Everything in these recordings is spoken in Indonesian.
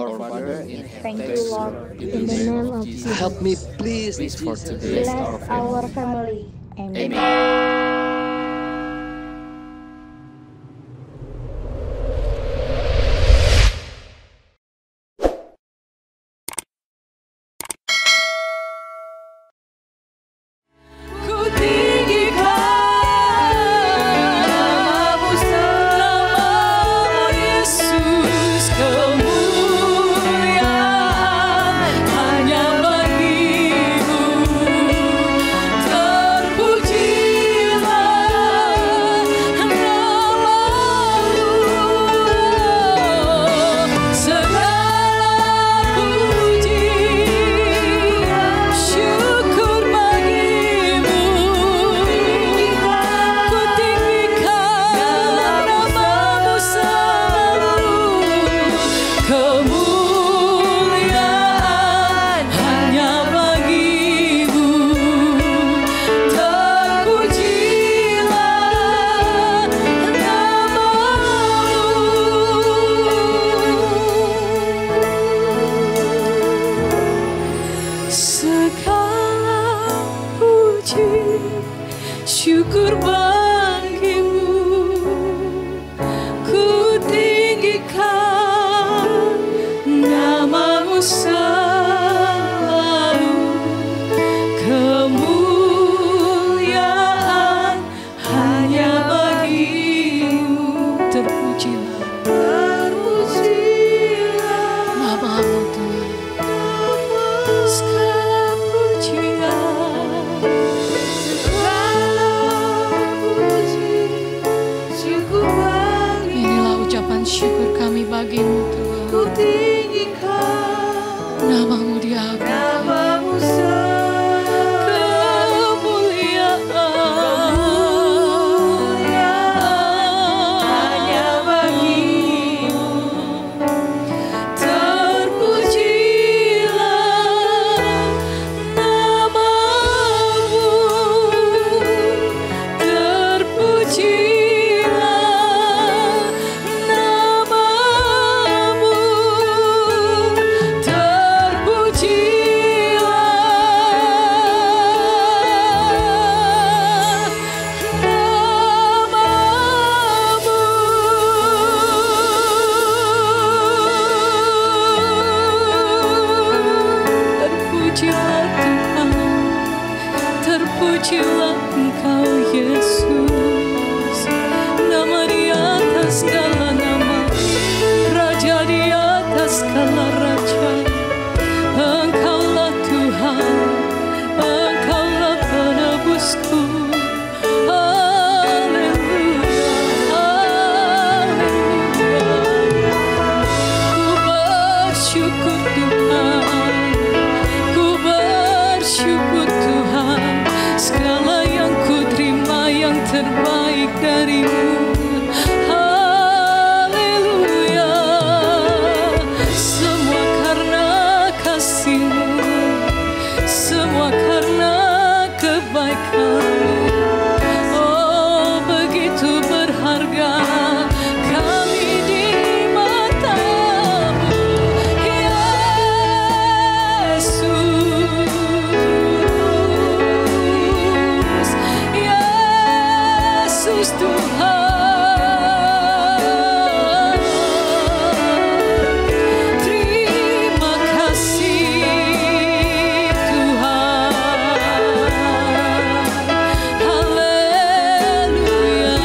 Our Father in Thank heaven, you, Lord, in the name of Jesus. help me, please, for today. Bless our family. Amen. Syukur bagimu, ku tinggikan namamu selalu, kemuliaan hanya bagimu. Terpujilah, terpujilah namamu Tuhan, segala pujian. Syukur kami bagimu Tuhan. Ku tinggikan namamu diagung, namamu kemuliaan hanya bagimu. Terpujilah namamu, terpujilah terpujilah Engkau Yesus, nama di atas segala nama, Raja di atas segala raja. Engkaulah Tuhan, Engkaulah penebusku. Haleluya, haleluya. Ku bersyukur Tuhan, ku bersyukur Tuhan. Segala yang ku terima yang terbaik darimu. Haleluya. Semua karena kasih-Mu, semua karena kebaikan-Mu. Oh, begitu berharga kami di mata-Mu, Yesus Tuhan. Terima kasih Tuhan. Haleluya.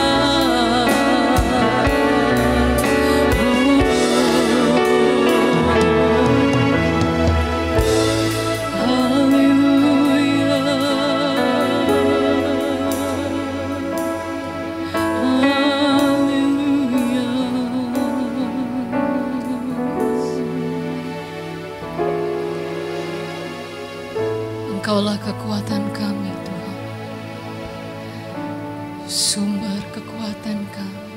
Engkaulah kekuatan kami Tuhan, sumber kekuatan kami,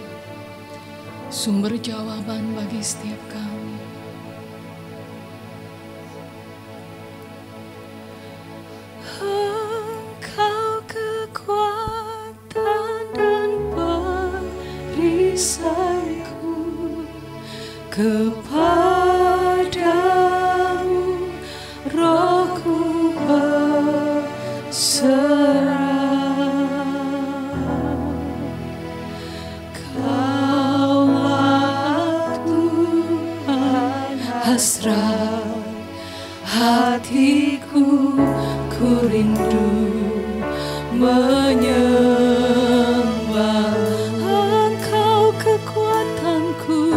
sumber jawaban bagi setiap kami. Engkau kekuatan dan perisaiku, kepada hasrat hatiku, ku rindu menyembah. Engkau kekuatanku,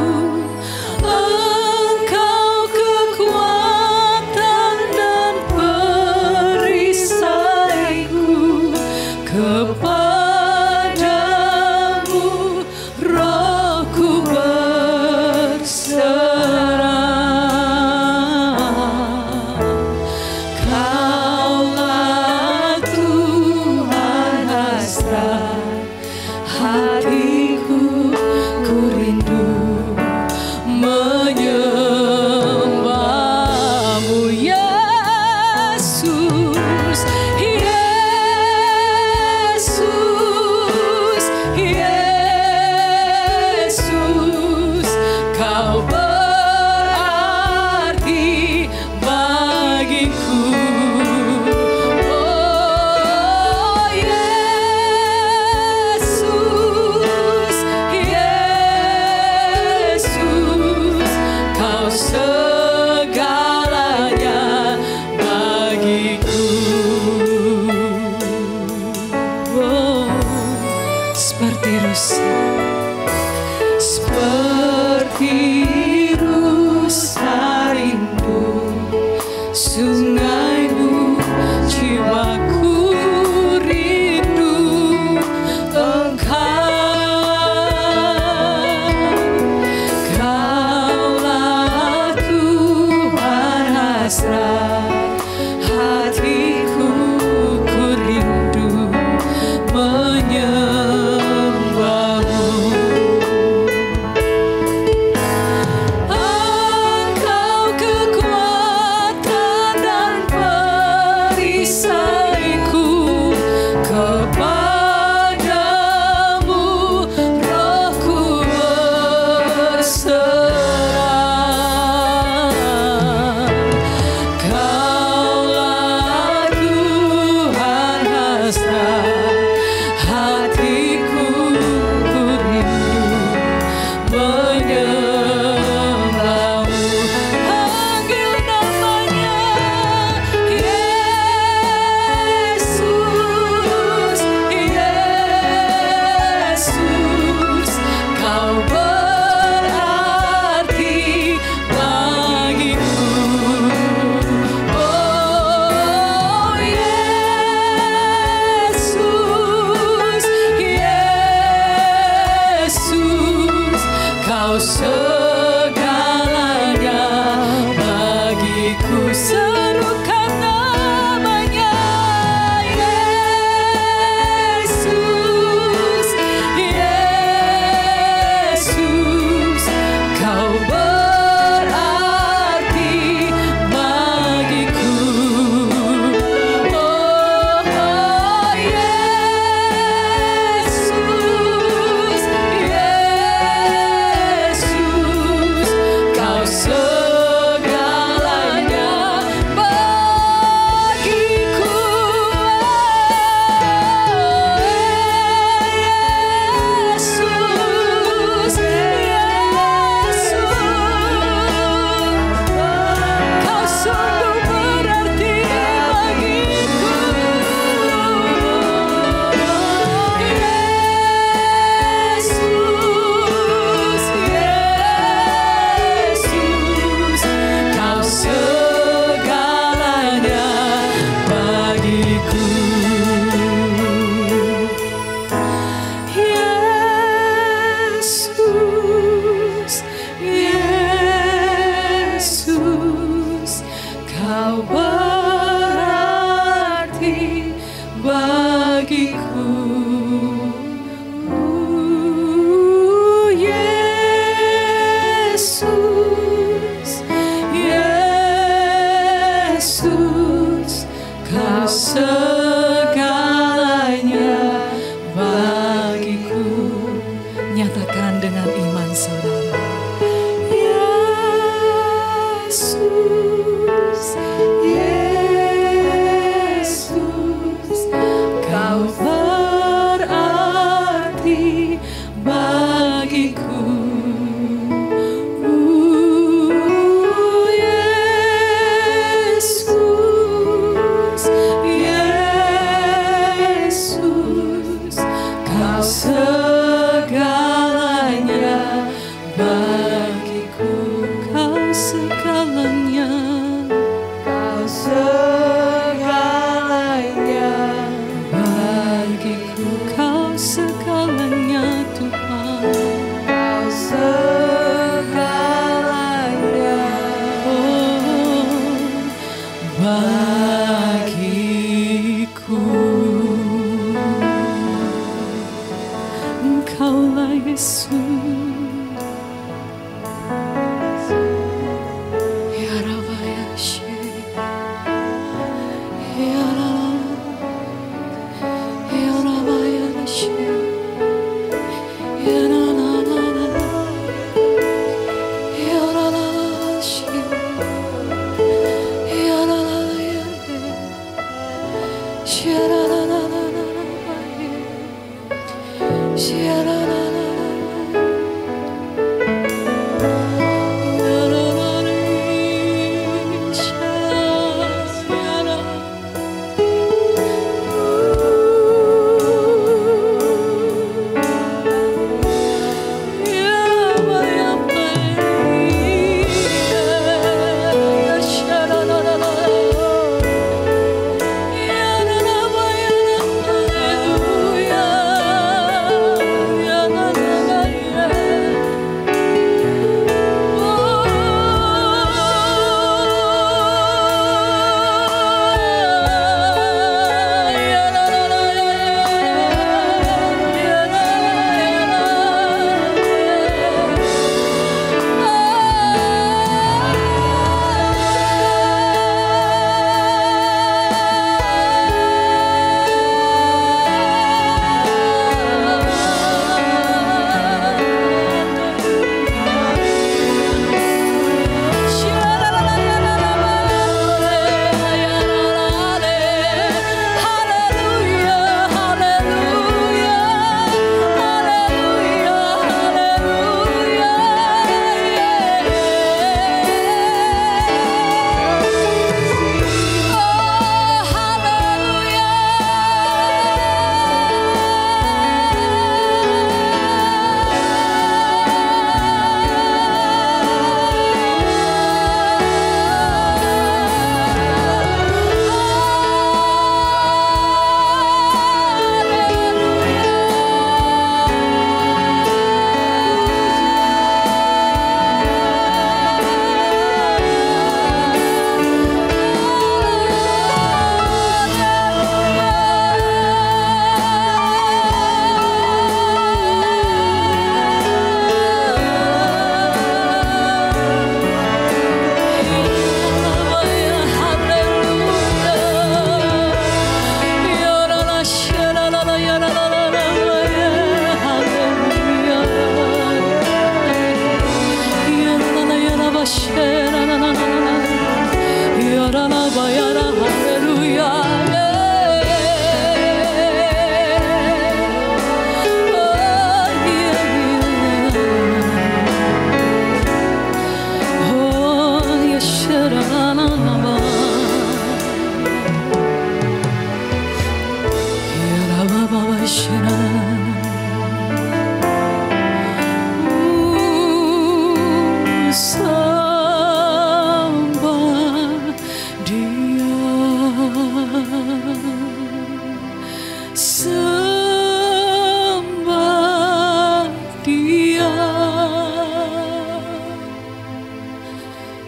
Engkau kekuatan dan perisaiku. Kepadamu rohku berserah. Kaulah Tuhan hasrat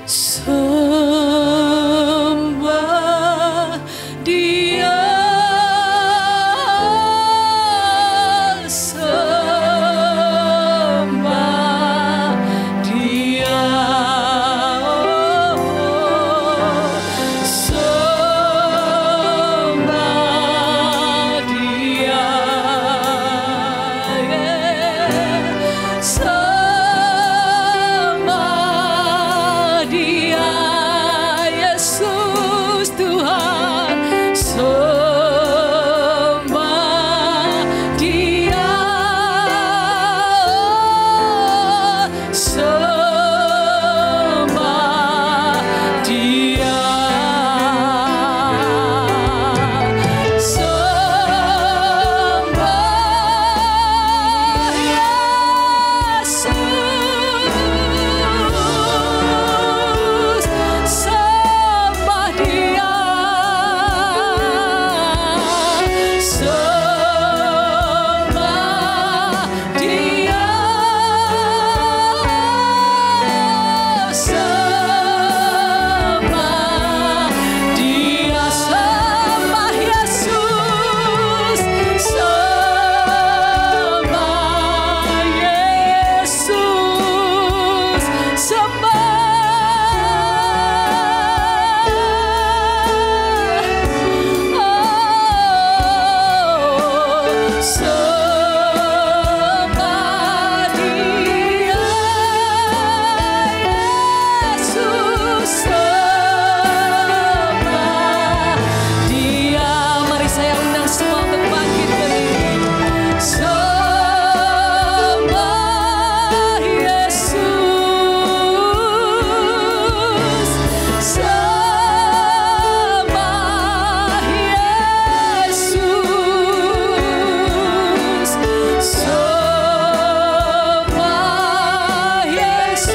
sembah Dia, sembah Dia, sembah Dia, sembah Dia, Yesus Tuhan, sembah Dia, sembah Dia, sembah Dia, sembah Dia, sembah Dia, sembah Yesus, sembah Yesus, sembah Dia, Yesus, sembah Dia. Mari saya undang semua untuk bangkit berdiri. Sembah Yesus, sembah Yesus, sembah Yesus,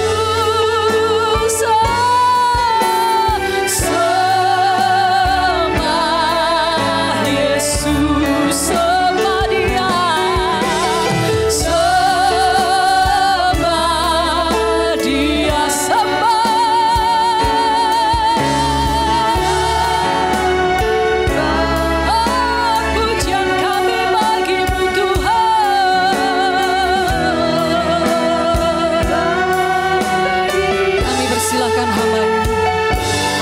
sembah Yesus, sembah Dia, sembah Dia, sembah. Pujian kami bagi-Mu Tuhan. Kami persilakan hamba-Mu.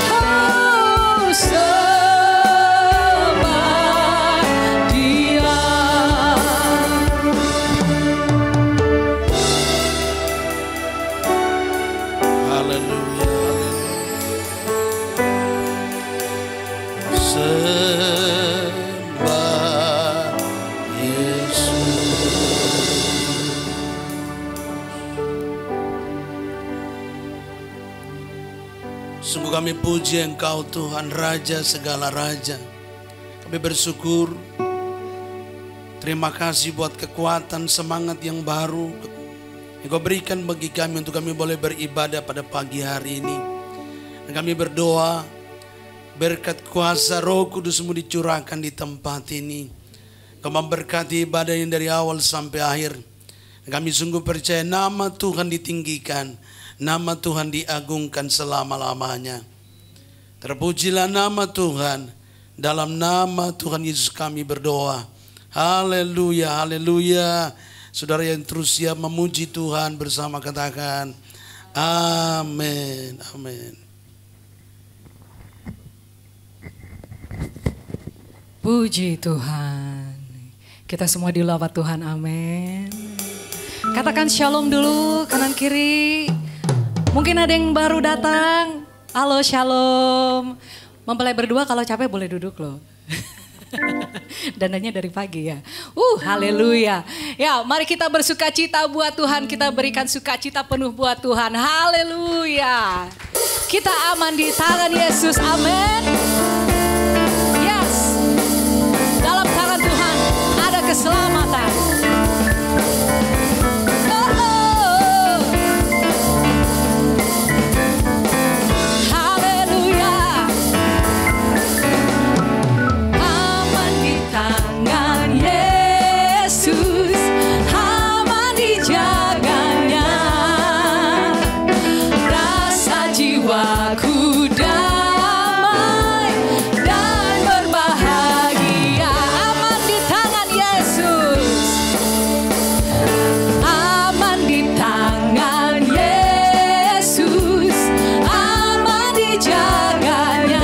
Oh, sembah Dia. Haleluya. Sembah Yesus. Sungguh kami puji Engkau Tuhan, Raja segala raja. Kami bersyukur. Terima kasih buat kekuatan, semangat yang baru yang Kau berikan bagi kami untuk kami boleh beribadah pada pagi hari ini. Dan kami berdoa berkat kuasa Roh Kudus-Mu dicurahkan di tempat ini. Kau memberkati ibadah ini dari awal sampai akhir. Dan kami sungguh percaya nama Tuhan ditinggikan, nama Tuhan diagungkan selama-lamanya. Terpujilah nama Tuhan. Dalam nama Tuhan Yesus kami berdoa. Haleluya, haleluya. Saudara yang terus siap memuji Tuhan bersama katakan amin, amin. Puji Tuhan. Kita semua dilawat Tuhan, amin. Katakan shalom dulu kanan kiri. Mungkin ada yang baru datang. Halo shalom. Mempelai berdua kalau capek boleh duduk loh. Dananya dari pagi ya. Haleluya. Ya, mari kita bersukacita buat Tuhan. Kita berikan sukacita penuh buat Tuhan. Haleluya. Kita aman di tangan Yesus. Amin. Yes. Dalam tangan Tuhan ada keselamatan. jiwaku damai dan berbahagia. Aman di tangan Yesus. Aman di tangan Yesus. Aman dijaganya.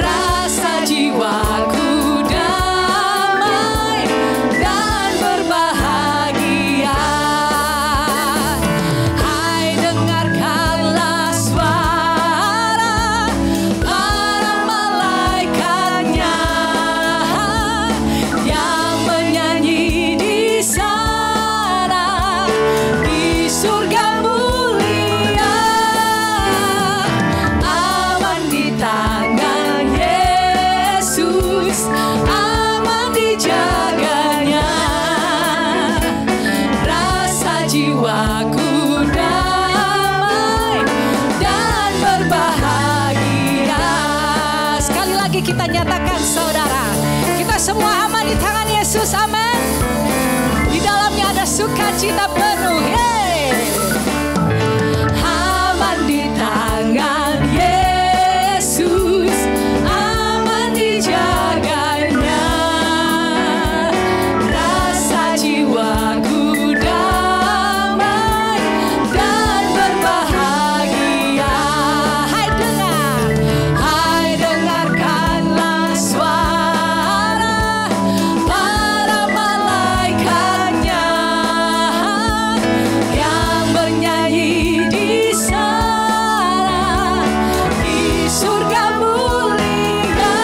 Rasa jiwaku damai dan berbahagia. Hai dengarkanlah suara para malaikatnya yang menyanyi di sana di surga mulia. Aman di tangan Yesus, aman dijaganya. Rasa jiwaku damai dan berbahagia. Sekali lagi kita nyatakan saudara, kita semua aman di tangan Yesus, amin. Di dalamnya ada sukacita penuh. Yeay. Aman di tangan Yesus, aman dijaganya. Rasa jiwaku damai dan berbahagia. Hai dengarkanlah suara para malaikatnya yang bernyanyi di sana di surga mulia.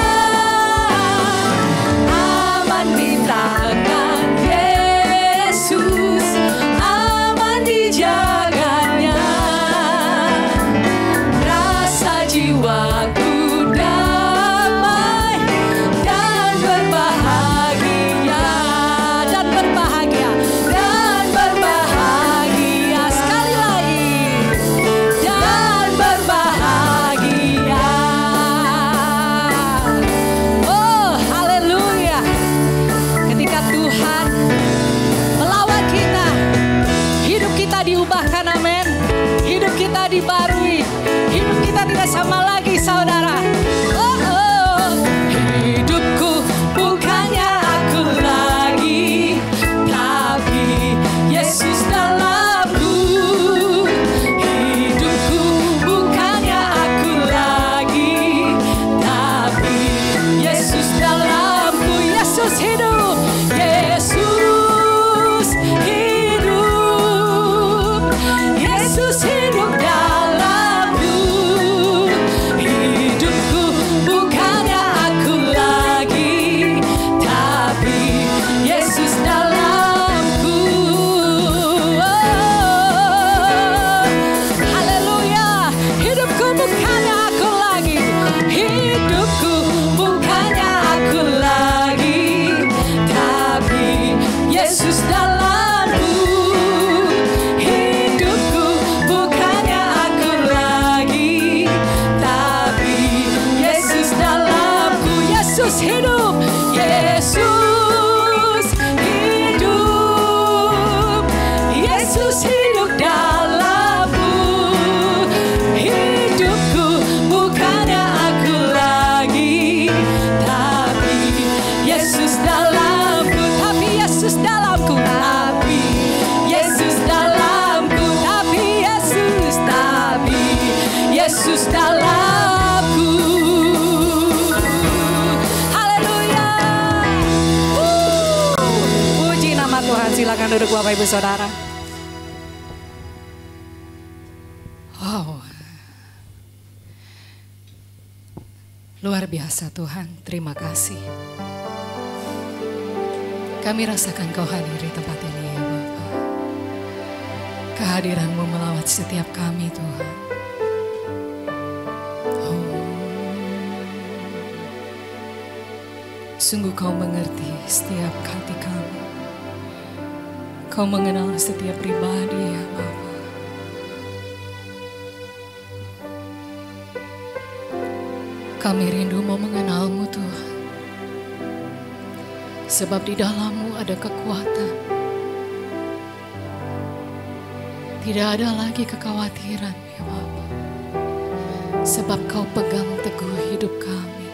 Aman di tangan Yesus, aman dijaganya. Rasa jiwaku damai dan berbahagia. Dan berbahagia. Dan berbahagia. Sekali lagi. Dan berbahagia. Oh, haleluya. Ketika Tuhan melawat kita, hidup kita diubahkan, amin. Hidup kita dibarui. Hidup kita tidak sama lagi, saudara. Oh, oh. Hidupku bukannya aku lagi, tapi Yesus dalamku. Hidupku bukannya aku lagi, tapi Yesus dalamku. Yesus hidup. Yesus hidup. Yesus hidup dalamku. Hidupku bukannya aku lagi, tapi Yesus dalamku. Oh, haleluya. Hidupku bukannya aku lagi. Hidupku bukannya aku lagi, tapi Yesus dalamku. Hidupku bukannya aku lagi, tapi Yesus dalamku. Yesus hidup. Yesus hidup. Yesus hidup dalamku. Hidupku bukannya aku lagi, tapi Yesus dalamku. Tapi Yesus dalamku. Tapi Yesus dalamku. Tapi Yesus dalamku. Haleluya. Puji nama Tuhan. Silakan duduk Bapak Ibu Saudara. Wow. Luar biasa Tuhan, terima kasih. Kami rasakan Kau hadir di tempat ini ya Bapak. Kehadiran-Mu melawat setiap kami Tuhan. Sungguh Kau mengerti setiap hati kami. Kau mengenal setiap pribadi ya Bapa. Kami rindu mau mengenal-Mu Tuhan. Sebab di dalam-Mu ada kekuatan. Tidak ada lagi kekhawatiran ya Bapa. Sebab Kau pegang teguh hidup kami.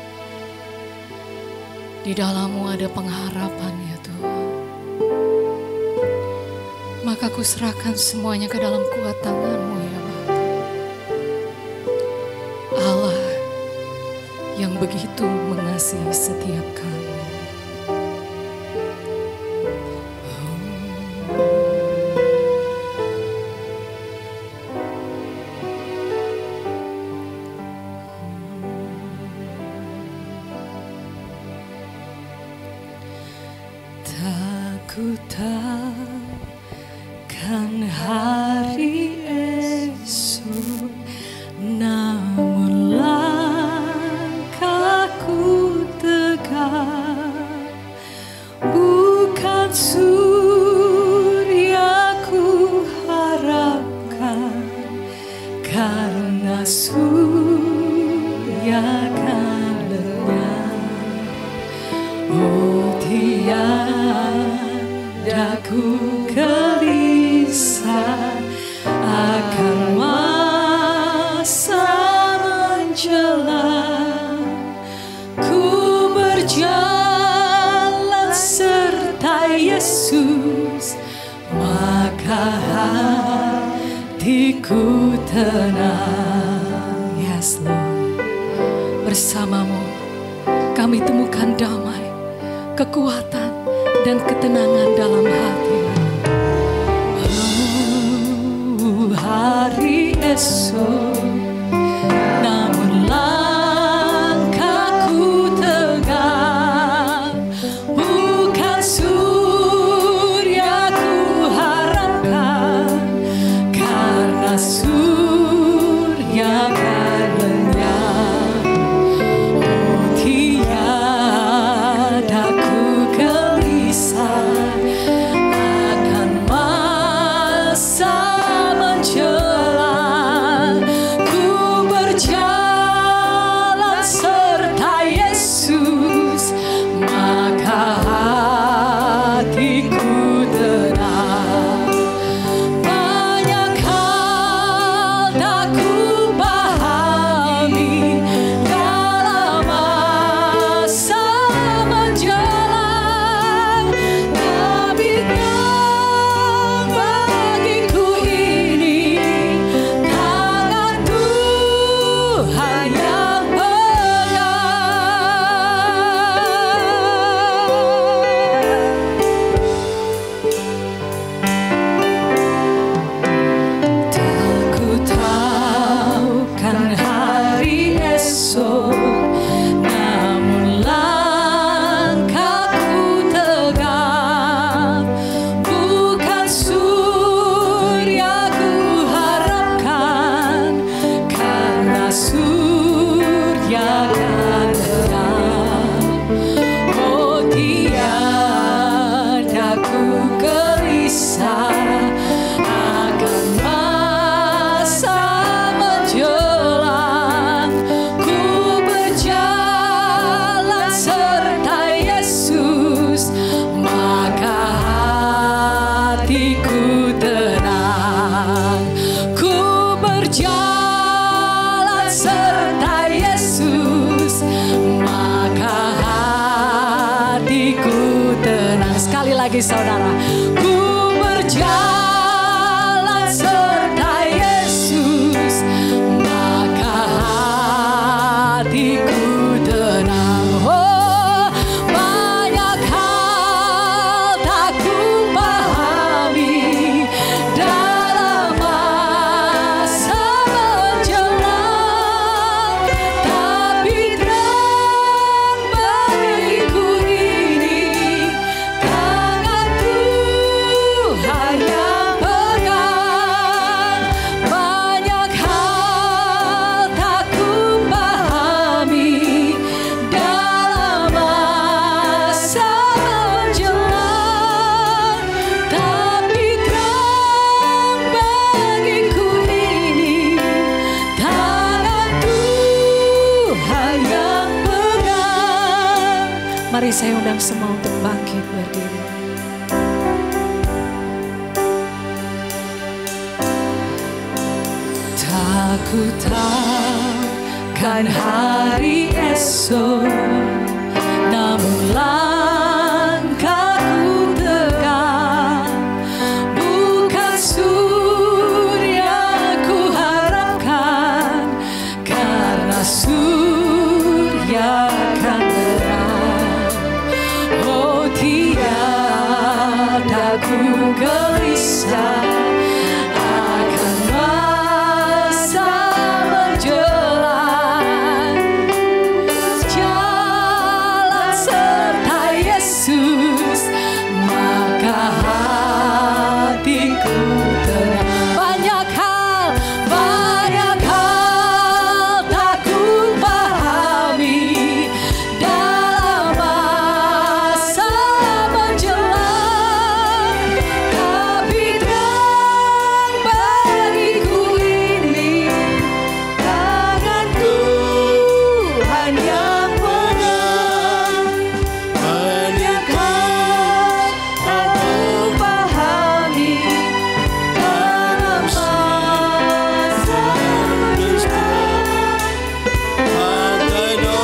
Di dalam-Mu ada pengharapan ya Tuhan. Maka ku serahkan semuanya ke dalam kuat tangan-Mu ya Bapa. Allah yang begitu mengasihi setiap kami. Ku takkan hari esok, namun langkahku tegak, bukan surya ku harapkan, karena surya kan lenyap. Oh tiadaku gelisah akan masa menjelang. Ku berjalan serta Yesus, maka hatiku tenang. Yes Lord, bersama-Mu kami temukan damai, kekuatan, dan ketenangan dalam hati. Oh, hari esok, namun langkahku tegak, bukan surya ku harapkan, karena surya kan lenyap. Oh, tiada ku gelisah akan masa menjelang. Ku berjalan serta Yesus, maka hatiku tenang. Banyak hal tak ku pahami dalam masa menjelang, tapi terang bagiku ini tangan Tuhan yang tak ku tahu kan hari esok, namun langkahku tegak, bukan surya ku harapkan, karena surya kan terang. Oh tiada ku gelisah akan masa menjelang. Ku berjalan serta Yesus, maka hatiku tenang. Ku berjalan serta Yesus, maka hatiku tenang. Sekali lagi saudara, ku berjalan serta Yesus, maka hatiku tenang. Oh, banyak hal tak ku pahami dalam masa menjelang, tapi terang bagiku ini tangan Tuhan yang pegang. Banyak hal tak ku pahami dalam masa menjelang, tapi terang bagiku ini tangan Tuhan yang pegang. Mari saya undang semua untuk bangkit berdiri. Ku takkan hari esok, namun langkahku tegak. Bukan surya ku harapkan, karena surya kan terang. Oh, tiada ku gelisah akan masa menjelang. Jalan serta Yesus, maka hatiku tenang. Banyak hal tak ku pahami dalam masa menjelang, tapi terang bagiku ini tangan Tuhan yang pegang. Banyak hal aku pahami dalam masa menjelang, Tuhan yang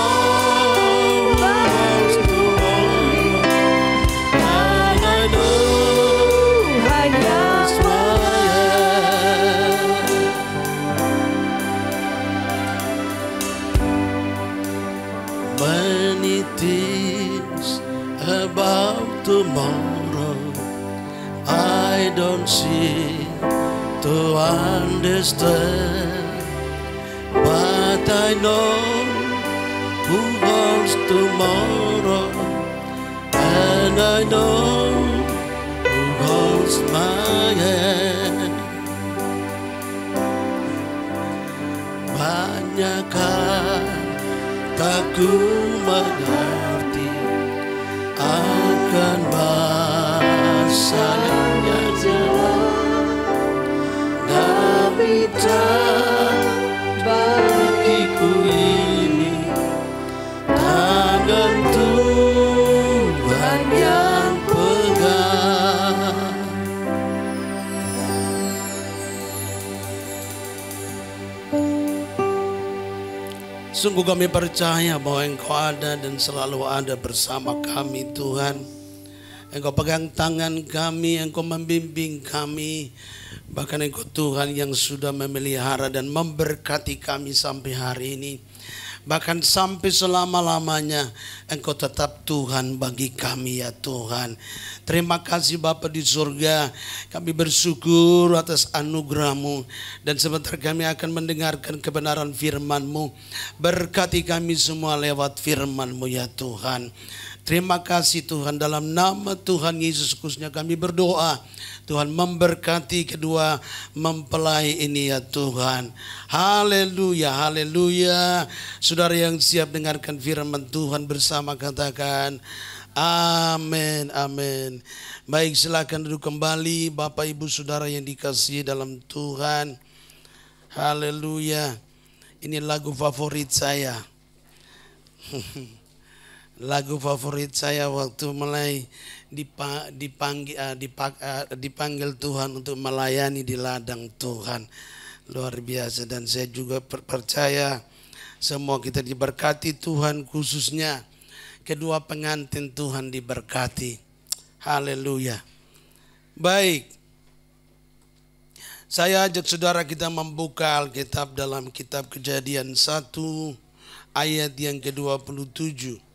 Many things about tomorrow I don't see to understand, but I know who holds tomorrow, and I know who holds my hand. Banyak tak ku mengerti akan masa yang jelas, tapi tak bagiku ini tangan Tuhan yang pegang. Sungguh kami percaya bahwa Engkau ada dan selalu ada bersama kami, Tuhan. Engkau pegang tangan kami, Engkau membimbing kami. Bahkan Engkau Tuhan yang sudah memelihara dan memberkati kami sampai hari ini. Bahkan sampai selama-lamanya Engkau tetap Tuhan bagi kami, ya Tuhan. Terima kasih Bapa di surga. Kami bersyukur atas anugerah-Mu. Dan sebentar kami akan mendengarkan kebenaran firman-Mu. Berkati kami semua lewat firman-Mu, ya Tuhan. Terima kasih Tuhan, dalam nama Tuhan Yesus khususnya kami berdoa. Tuhan memberkati kedua mempelai ini, ya Tuhan. Haleluya, haleluya. Saudara yang siap dengarkan firman Tuhan bersama katakan amin, amin. Baik, silakan duduk kembali Bapak Ibu Saudara yang dikasihi dalam Tuhan. Haleluya. Ini lagu favorit saya. Lagu favorit saya waktu mulai dipanggil Tuhan untuk melayani di ladang Tuhan. Luar biasa, dan saya juga percaya semua kita diberkati Tuhan, khususnya kedua pengantin Tuhan diberkati. Haleluya. Baik, saya ajak saudara kita membuka Alkitab dalam kitab Kejadian 1 ayat yang ke-27.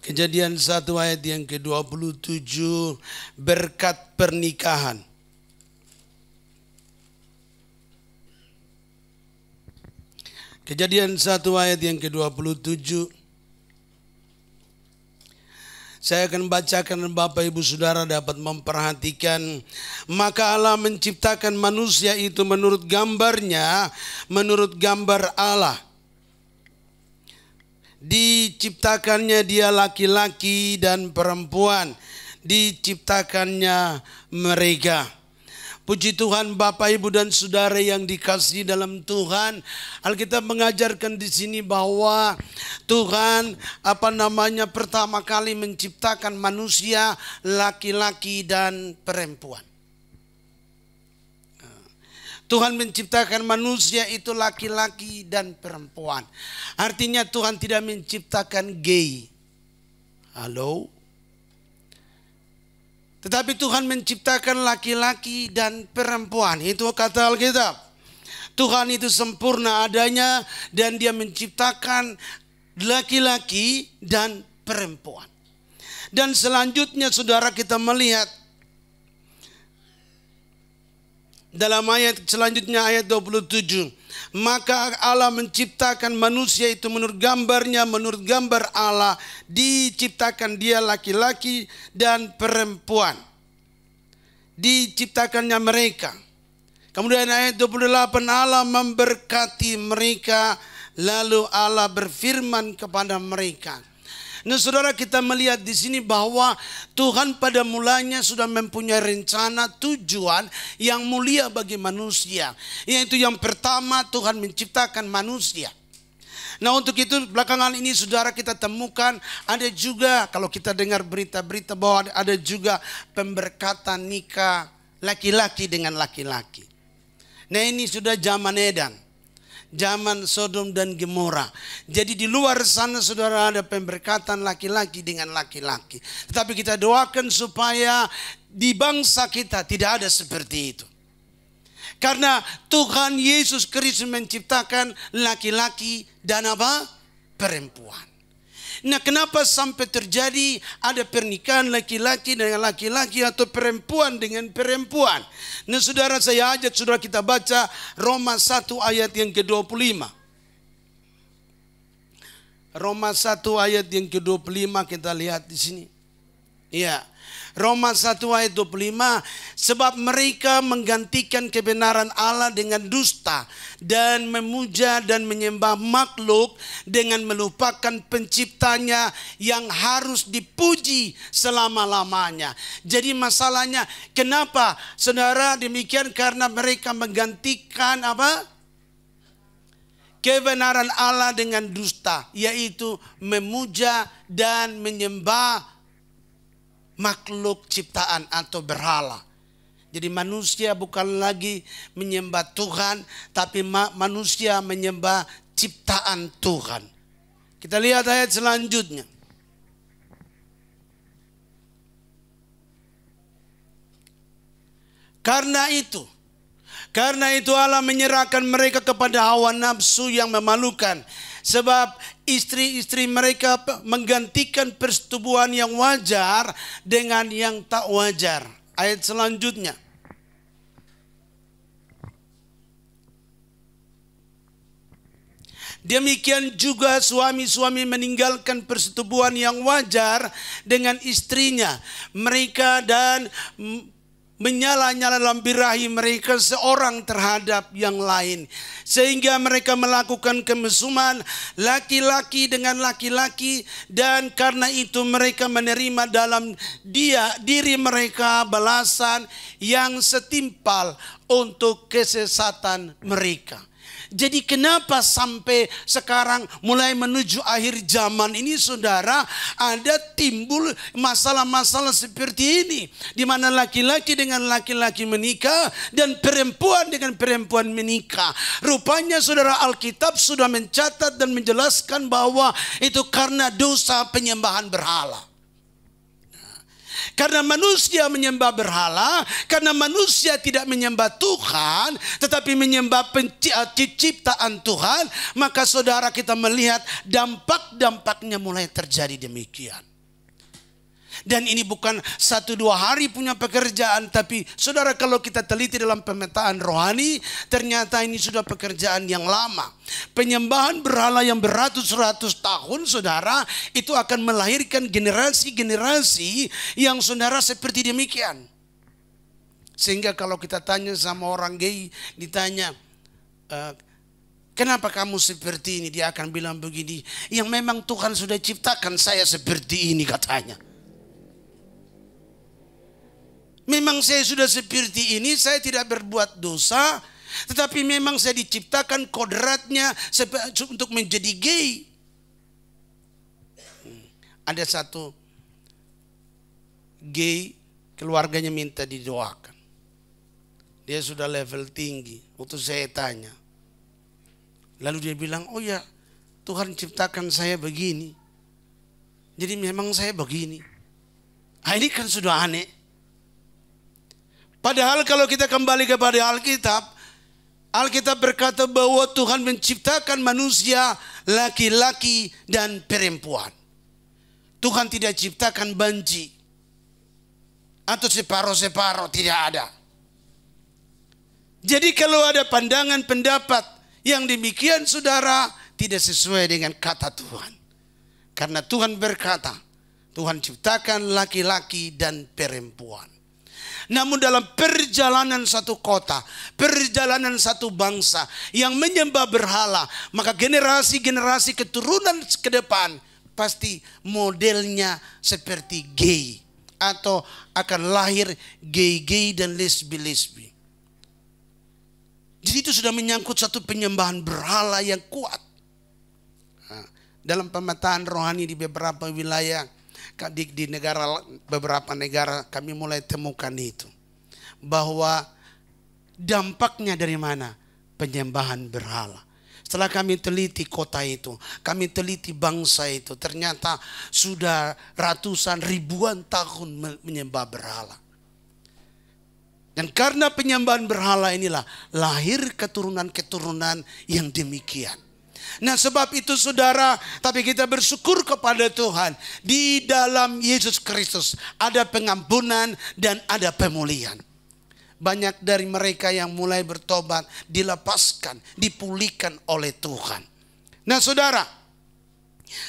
Kejadian 1 ayat yang ke-27, berkat pernikahan. Kejadian 1 ayat yang ke-27. Saya akan bacakan dan Bapak Ibu Saudara dapat memperhatikan. Maka Allah menciptakan manusia itu menurut gambarnya, menurut gambar Allah. Diciptakannya dia laki-laki dan perempuan, diciptakannya mereka. Puji Tuhan Bapak Ibu dan Saudara yang dikasihi dalam Tuhan. Alkitab mengajarkan di sini bahwa Tuhan pertama kali menciptakan manusia laki-laki dan perempuan. Tuhan menciptakan manusia itu laki-laki dan perempuan. Artinya Tuhan tidak menciptakan gay. Halo? Tetapi Tuhan menciptakan laki-laki dan perempuan. Itu kata Alkitab. Tuhan itu sempurna adanya dan Dia menciptakan laki-laki dan perempuan. Dan selanjutnya saudara kita melihat dalam ayat selanjutnya ayat 27. Maka Allah menciptakan manusia itu menurut gambarnya, menurut gambar Allah diciptakan dia laki-laki dan perempuan. Diciptakannya mereka. Kemudian ayat 28 Allah memberkati mereka, lalu Allah berfirman kepada mereka. Nah saudara, kita melihat di sini bahwa Tuhan pada mulanya sudah mempunyai rencana tujuan yang mulia bagi manusia. Yaitu yang pertama, Tuhan menciptakan manusia. Nah untuk itu belakangan ini saudara kita temukan ada juga, kalau kita dengar berita-berita bahwa ada juga pemberkatan nikah laki-laki dengan laki-laki. Nah ini sudah zaman Edan. Zaman Sodom dan Gomora. Jadi di luar sana saudara ada pemberkatan laki-laki dengan laki-laki. Tetapi kita doakan supaya di bangsa kita tidak ada seperti itu. Karena Tuhan Yesus Kristus menciptakan laki-laki dan apa? Perempuan. Nah kenapa sampai terjadi ada pernikahan laki-laki dengan laki-laki atau perempuan dengan perempuan? Nah saudara, saya ajak saudara kita baca Roma 1 ayat yang ke-25. Roma 1 ayat yang ke-25 kita lihat di sini. Iya. Roma 1 ayat 25, sebab mereka menggantikan kebenaran Allah dengan dusta dan memuja dan menyembah makhluk dengan melupakan penciptanya yang harus dipuji selama-lamanya. Jadi masalahnya kenapa saudara demikian? Karena mereka menggantikan apa? Kebenaran Allah dengan dusta, yaitu memuja dan menyembah makhluk ciptaan atau berhala. Jadi manusia bukan lagi menyembah Tuhan, tapi manusia menyembah ciptaan Tuhan. Kita lihat ayat selanjutnya. Karena itu Allah menyerahkan mereka kepada hawa nafsu yang memalukan. Sebab istri-istri mereka menggantikan persetubuhan yang wajar dengan yang tak wajar. Ayat selanjutnya. Demikian juga suami-suami meninggalkan persetubuhan yang wajar dengan istrinya mereka dan menyala-nyala dalam birahi mereka seorang terhadap yang lain. Sehingga mereka melakukan kemesuman laki-laki dengan laki-laki. Dan karena itu mereka menerima dalam diri mereka balasan yang setimpal untuk kesesatan mereka. Jadi kenapa sampai sekarang mulai menuju akhir zaman ini saudara ada timbul masalah-masalah seperti ini. Di mana laki-laki dengan laki-laki menikah dan perempuan dengan perempuan menikah. Rupanya saudara Alkitab sudah mencatat dan menjelaskan bahwa itu karena dosa penyembahan berhala. Karena manusia menyembah berhala, karena manusia tidak menyembah Tuhan, tetapi menyembah ciptaan Tuhan, maka saudara kita melihat dampak-dampaknya mulai terjadi demikian. Dan ini bukan 1-2 hari punya pekerjaan, tapi saudara kalau kita teliti dalam pemetaan rohani, ternyata ini sudah pekerjaan yang lama. Penyembahan berhala yang beratus-ratus tahun saudara, itu akan melahirkan generasi-generasi yang saudara seperti demikian. Sehingga kalau kita tanya sama orang gay, ditanya, kenapa kamu seperti ini? Dia akan bilang begini, yang memang Tuhan sudah ciptakan saya seperti ini katanya. Memang saya sudah seperti ini, saya tidak berbuat dosa, tetapi memang saya diciptakan kodratnya untuk menjadi gay. Ada satu gay, keluarganya minta didoakan. Dia sudah level tinggi. Waktu saya tanya. Lalu dia bilang, oh ya Tuhan ciptakan saya begini. Jadi memang saya begini. Nah, ini kan sudah aneh. Padahal kalau kita kembali kepada Alkitab, Alkitab berkata bahwa Tuhan menciptakan manusia laki-laki dan perempuan. Tuhan tidak ciptakan banci atau separuh-separuh, tidak ada. Jadi kalau ada pandangan pendapat yang demikian, saudara, tidak sesuai dengan kata Tuhan. Karena Tuhan berkata, Tuhan ciptakan laki-laki dan perempuan. Namun dalam perjalanan satu kota, perjalanan satu bangsa yang menyembah berhala, maka generasi-generasi keturunan ke depan pasti modelnya seperti gay. Atau akan lahir gay-gay dan lesbi-lesbi. Jadi itu sudah menyangkut satu penyembahan berhala yang kuat. Nah, dalam pemetaan rohani di beberapa wilayah, di negara, beberapa negara kami mulai temukan itu. Bahwa dampaknya dari mana? Penyembahan berhala. Setelah kami teliti kota itu, kami teliti bangsa itu, ternyata sudah ratusan ribuan tahun menyembah berhala. Dan karena penyembahan berhala inilah lahir keturunan-keturunan yang demikian. Nah sebab itu saudara, tapi kita bersyukur kepada Tuhan. Di dalam Yesus Kristus ada pengampunan dan ada pemulihan. Banyak dari mereka yang mulai bertobat dilepaskan, dipulihkan oleh Tuhan. Nah saudara,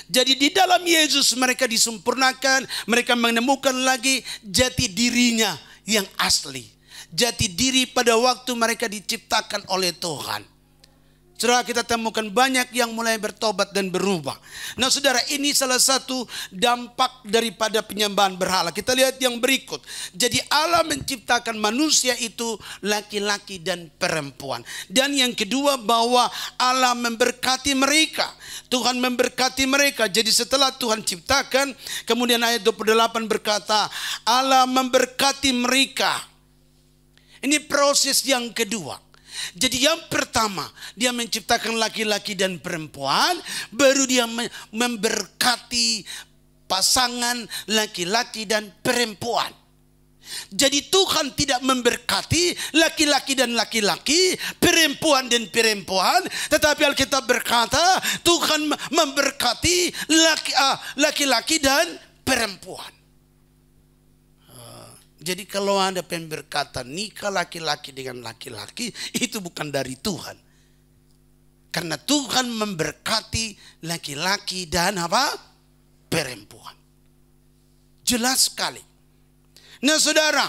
jadi di dalam Yesus mereka disempurnakan, mereka menemukan lagi jati dirinya yang asli. Jati diri pada waktu mereka diciptakan oleh Tuhan. Saudara, kita temukan banyak yang mulai bertobat dan berubah. Nah saudara, ini salah satu dampak daripada penyembahan berhala. Kita lihat yang berikut. Jadi Allah menciptakan manusia itu laki-laki dan perempuan. Dan yang kedua, bahwa Allah memberkati mereka. Tuhan memberkati mereka. Jadi setelah Tuhan ciptakan, kemudian ayat 28 berkata, Allah memberkati mereka. Ini proses yang kedua. Jadi yang pertama, dia menciptakan laki-laki dan perempuan, baru dia memberkati pasangan laki-laki dan perempuan. Jadi Tuhan tidak memberkati laki-laki dan laki-laki, perempuan dan perempuan, tetapi Alkitab berkata Tuhan memberkati laki-laki dan perempuan. Jadi kalau ada pemberkatan nikah laki-laki dengan laki-laki, itu bukan dari Tuhan. Karena Tuhan memberkati laki-laki dan apa? Perempuan. Jelas sekali. Nah saudara,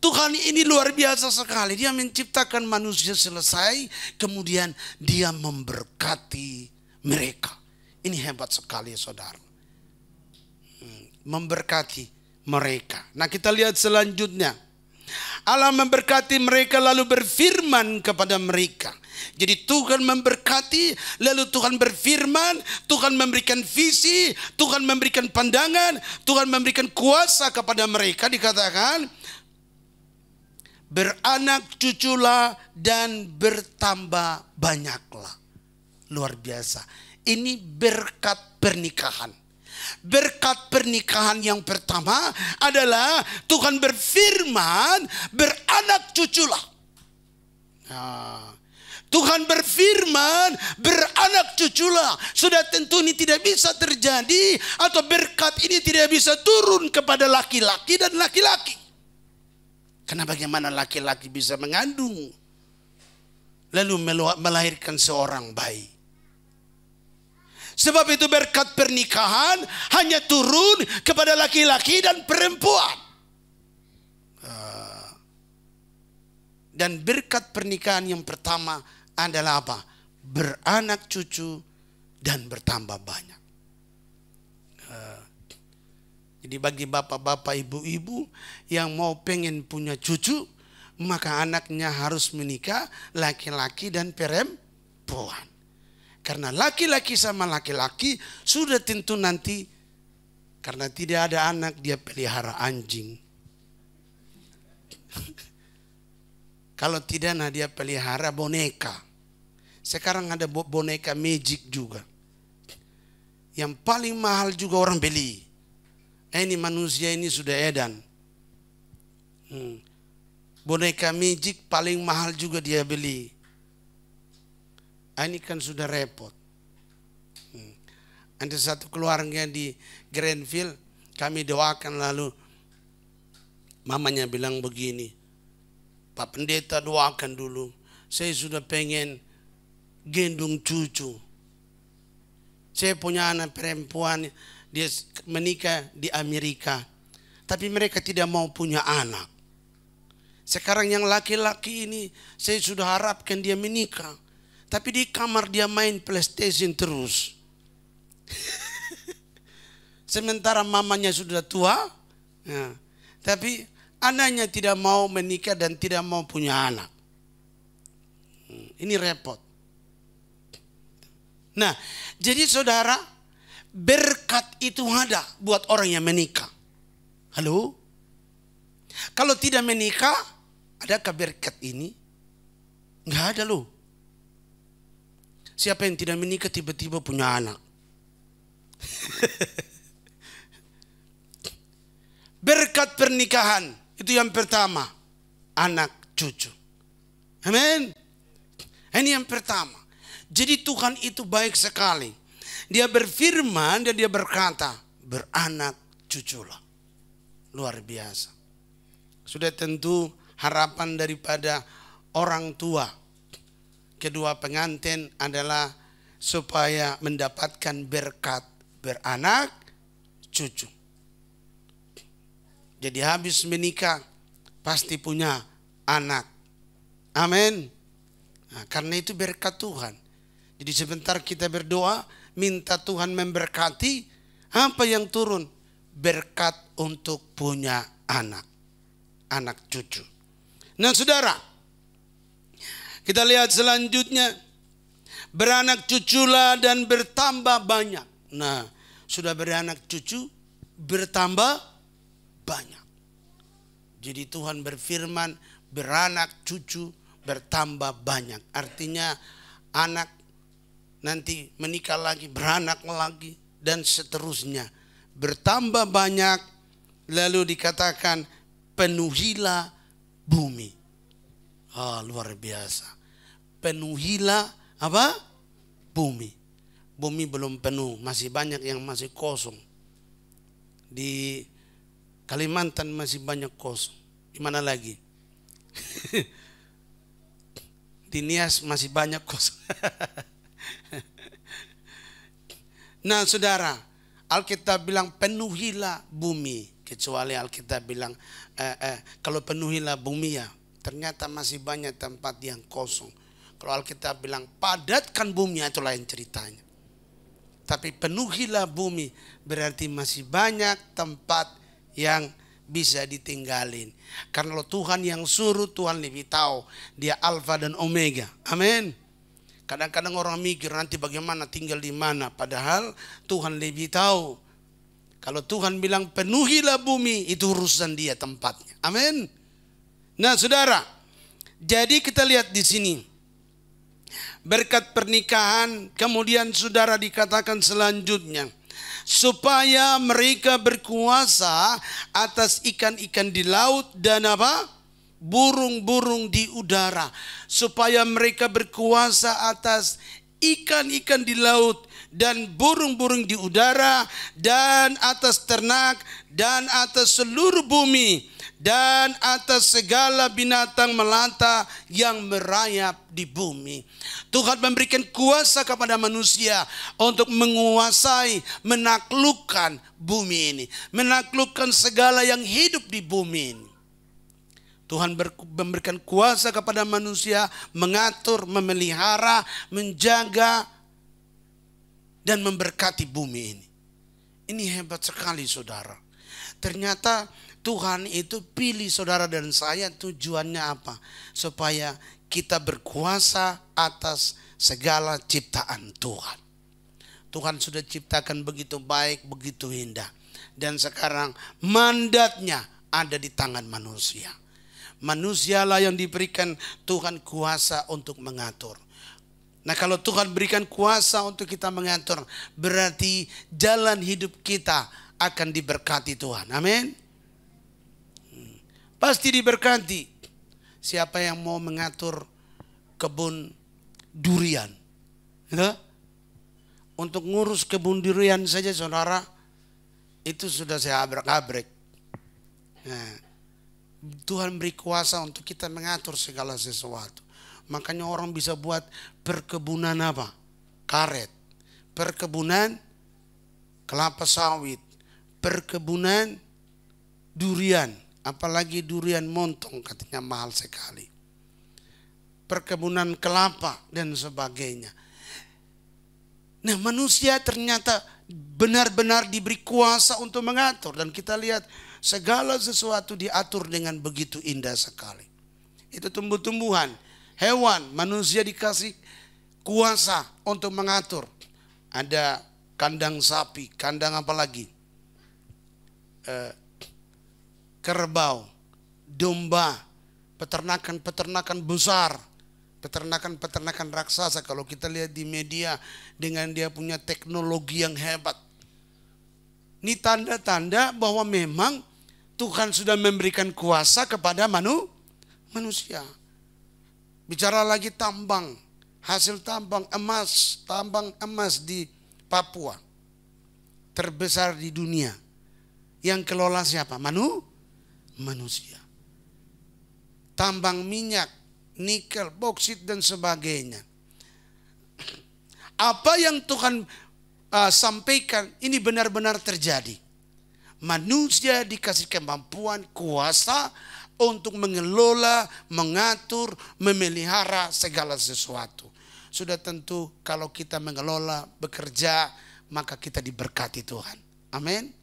Tuhan ini luar biasa sekali. Dia menciptakan manusia selesai, kemudian dia memberkati mereka. Ini hebat sekali saudara. Memberkati mereka. Nah kita lihat selanjutnya. Allah memberkati mereka lalu berfirman kepada mereka. Jadi Tuhan memberkati, lalu Tuhan berfirman, Tuhan memberikan visi, Tuhan memberikan pandangan, Tuhan memberikan kuasa kepada mereka. Dikatakan beranak cuculah dan bertambah banyaklah. Luar biasa. Ini berkat pernikahan. Berkat pernikahan yang pertama adalah Tuhan berfirman, beranak cuculah. Nah, Tuhan berfirman, beranak cuculah. Sudah tentu ini tidak bisa terjadi, atau berkat ini tidak bisa turun kepada laki-laki dan laki-laki. Karena bagaimana laki-laki bisa mengandung lalu melahirkan seorang bayi? Sebab itu berkat pernikahan hanya turun kepada laki-laki dan perempuan. Dan berkat pernikahan yang pertama adalah apa? Beranak cucu dan bertambah banyak. Jadi bagi bapak-bapak, ibu-ibu yang mau pengen punya cucu, maka anaknya harus menikah laki-laki dan perempuan. Karena laki-laki sama laki-laki sudah tentu nanti, karena tidak ada anak, dia pelihara anjing. Kalau tidak, nah dia pelihara boneka. Sekarang ada boneka magic juga. Yang paling mahal juga orang beli. Ini manusia ini sudah edan. Boneka magic paling mahal juga dia beli. Ini kan sudah repot. Ada satu keluarga di Grandville, kami doakan, lalu mamanya bilang begini, Pak Pendeta doakan dulu, saya sudah pengen gendong cucu. Saya punya anak perempuan, dia menikah di Amerika, tapi mereka tidak mau punya anak. Sekarang yang laki-laki ini saya sudah harapkan dia menikah, tapi di kamar dia main PlayStation terus. Sementara mamanya sudah tua, ya, tapi anaknya tidak mau menikah dan tidak mau punya anak. Ini repot. Nah, jadi saudara, berkat itu ada buat orang yang menikah. Halo? Kalau tidak menikah, adakah berkat ini? Enggak ada loh. Siapa yang tidak menikah tiba-tiba punya anak? Berkat pernikahan itu yang pertama, anak cucu. Amin. Ini yang pertama. Jadi Tuhan itu baik sekali. Dia berfirman dan dia berkata, beranak cuculah. Luar biasa. Sudah tentu harapan daripada orang tua kedua pengantin adalah supaya mendapatkan berkat beranak cucu. Jadi habis menikah pasti punya anak. Amin. Nah, karena itu berkat Tuhan. Jadi sebentar kita berdoa, minta Tuhan memberkati. Apa yang turun? Berkat untuk punya anak. Anak cucu. Nah saudara, kita lihat selanjutnya. Beranak cuculah dan bertambah banyak. Nah, sudah beranak cucu, bertambah banyak. Jadi Tuhan berfirman, beranak cucu, bertambah banyak. Artinya anak nanti menikah lagi, beranak lagi, dan seterusnya. Bertambah banyak, lalu dikatakan, penuhilah bumi. Luar biasa. Penuhilah apa? Bumi. Bumi belum penuh, masih banyak yang masih kosong. Di Kalimantan masih banyak kosong. Di mana lagi? Di Nias masih banyak kosong. Nah saudara, Alkitab bilang penuhilah bumi. Kecuali Alkitab bilang kalau penuhilah bumi ya, ternyata masih banyak tempat yang kosong. Kalau Alkitab bilang padatkan bumi, itu lain ceritanya. Tapi penuhilah bumi berarti masih banyak tempat yang bisa ditinggalin. Karena Tuhan yang suruh, Tuhan lebih tahu. Dia Alfa dan Omega. Amin. Kadang-kadang orang mikir nanti bagaimana tinggal di mana. Padahal Tuhan lebih tahu. Kalau Tuhan bilang penuhilah bumi, itu urusan dia tempatnya. Amin. Nah saudara, jadi kita lihat di sini. Berkat pernikahan, kemudian saudara dikatakan selanjutnya, supaya mereka berkuasa atas ikan-ikan di laut dan apa? Burung-burung di udara. Supaya mereka berkuasa atas ikan-ikan di laut dan burung-burung di udara, dan atas ternak, dan atas seluruh bumi, dan atas segala binatang melata yang merayap di bumi. Tuhan memberikan kuasa kepada manusia untuk menguasai, menaklukkan bumi ini, menaklukkan segala yang hidup di bumi ini. Tuhan memberikan kuasa kepada manusia mengatur, memelihara, menjaga, dan memberkati bumi ini. Ini hebat sekali saudara. Ternyata Tuhan itu pilih saudara dan saya, tujuannya apa? Supaya kita berkuasa atas segala ciptaan Tuhan. Tuhan sudah ciptakan begitu baik, begitu indah. Dan sekarang mandatnya ada di tangan manusia. Manusialah yang diberikan Tuhan kuasa untuk mengatur. Nah, kalau Tuhan berikan kuasa untuk kita mengatur, berarti jalan hidup kita akan diberkati Tuhan. Amin. Pasti diberkati. Siapa yang mau mengatur kebun durian? Ya? Untuk ngurus kebun durian saja saudara, itu sudah saya abrak-abrek. Nah, Tuhan beri kuasa untuk kita mengatur segala sesuatu. Makanya orang bisa buat perkebunan apa? Karet. Perkebunan kelapa sawit. Perkebunan durian. Apalagi durian montong katanya mahal sekali. Perkebunan kelapa dan sebagainya. Nah, manusia ternyata benar-benar diberi kuasa untuk mengatur. Dan kita lihat segala sesuatu diatur dengan begitu indah sekali. Itu tumbuh-tumbuhan, hewan, manusia dikasih kuasa untuk mengatur. Ada kandang sapi, kandang apa lagi? Kerbau, domba, peternakan-peternakan besar, peternakan-peternakan raksasa. Kalau kita lihat di media dengan dia punya teknologi yang hebat. Ini tanda-tanda bahwa memang Tuhan sudah memberikan kuasa kepada manusia. Bicara lagi tambang, hasil tambang emas di Papua. Terbesar di dunia. Yang kelola siapa? Manusia. Tambang minyak, nikel, boksit dan sebagainya. Apa yang Tuhan sampaikan ini benar-benar terjadi. Manusia dikasih kemampuan, kuasa untuk mengelola, mengatur, memelihara segala sesuatu. Sudah tentu kalau kita mengelola, bekerja, maka kita diberkati Tuhan. Amin.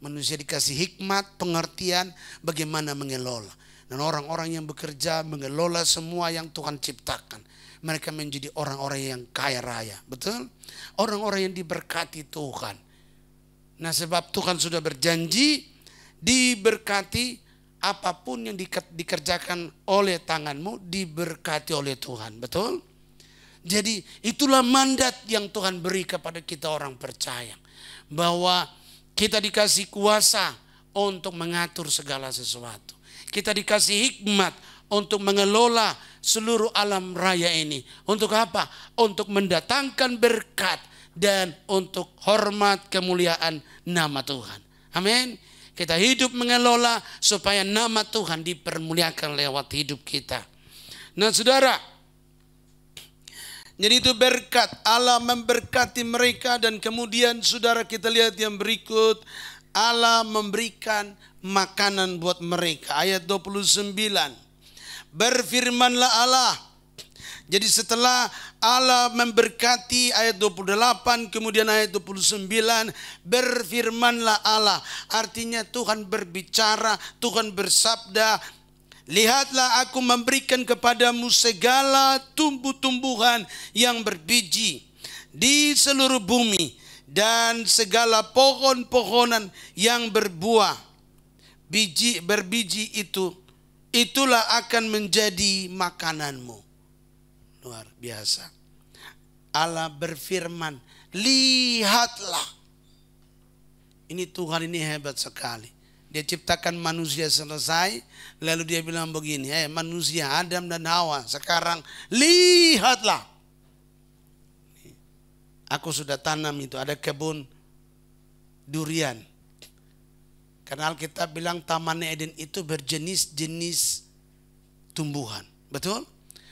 Manusia dikasih hikmat, pengertian bagaimana mengelola. Dan orang-orang yang bekerja mengelola semua yang Tuhan ciptakan. Mereka menjadi orang-orang yang kaya raya. Betul? Orang-orang yang diberkati Tuhan. Nah, sebab Tuhan sudah berjanji diberkati, apapun yang dikerjakan oleh tanganmu diberkati oleh Tuhan. Betul? Jadi itulah mandat yang Tuhan beri kepada kita orang percaya. Bahwa kita dikasih kuasa untuk mengatur segala sesuatu. Kita dikasih hikmat untuk mengelola seluruh alam raya ini. Untuk apa? Untuk mendatangkan berkat dan untuk hormat kemuliaan nama Tuhan. Amin. Kita hidup mengelola supaya nama Tuhan dipermuliakan lewat hidup kita. Nah, saudara, jadi itu berkat, Allah memberkati mereka. Dan kemudian saudara kita lihat yang berikut, Allah memberikan makanan buat mereka. Ayat 29, berfirmanlah Allah. Jadi setelah Allah memberkati, ayat 28, kemudian ayat 29, berfirmanlah Allah. Artinya Tuhan berbicara, Tuhan bersabda, lihatlah aku memberikan kepadamu segala tumbuh-tumbuhan yang berbiji di seluruh bumi dan segala pohon-pohonan yang berbuah. Berbiji itulah akan menjadi makananmu. Luar biasa. Allah berfirman, lihatlah. Ini Tuhan ini hebat sekali. Dia ciptakan manusia selesai, lalu dia bilang begini, manusia Adam dan Hawa, sekarang lihatlah. Aku sudah tanam itu, ada kebun durian. Karena Alkitab bilang Taman Eden itu berjenis-jenis tumbuhan. Betul?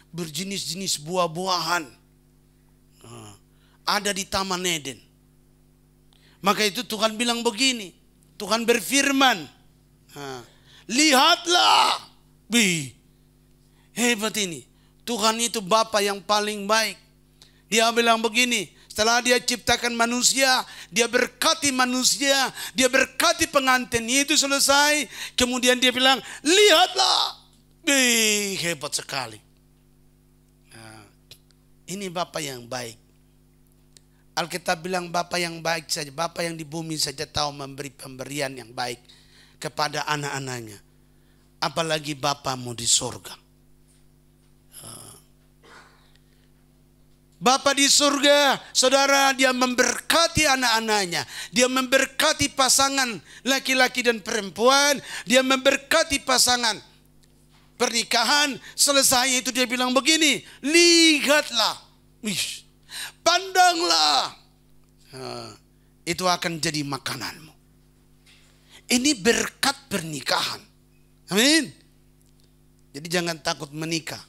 Berjenis-jenis buah-buahan. Ada di Taman Eden. Maka itu Tuhan bilang begini. Tuhan berfirman. Lihatlah. Hebat ini. Tuhan itu Bapa yang paling baik. Dia bilang begini. Setelah dia ciptakan manusia, dia berkati manusia, dia berkati pengantin itu selesai. Kemudian dia bilang, lihatlah. Hebat sekali. Nah, ini Bapa yang baik. Alkitab bilang Bapa yang baik saja, Bapa yang di bumi saja tahu memberi pemberian yang baik kepada anak-anaknya. apalagi Bapamu di surga. Bapa di surga, saudara, dia memberkati anak-anaknya. Dia memberkati pasangan laki-laki dan perempuan. Dia memberkati pasangan pernikahan. Selesai itu dia bilang begini, lihatlah, pandanglah. Itu akan jadi makananmu. Ini berkat pernikahan. Amin. Jadi jangan takut menikah.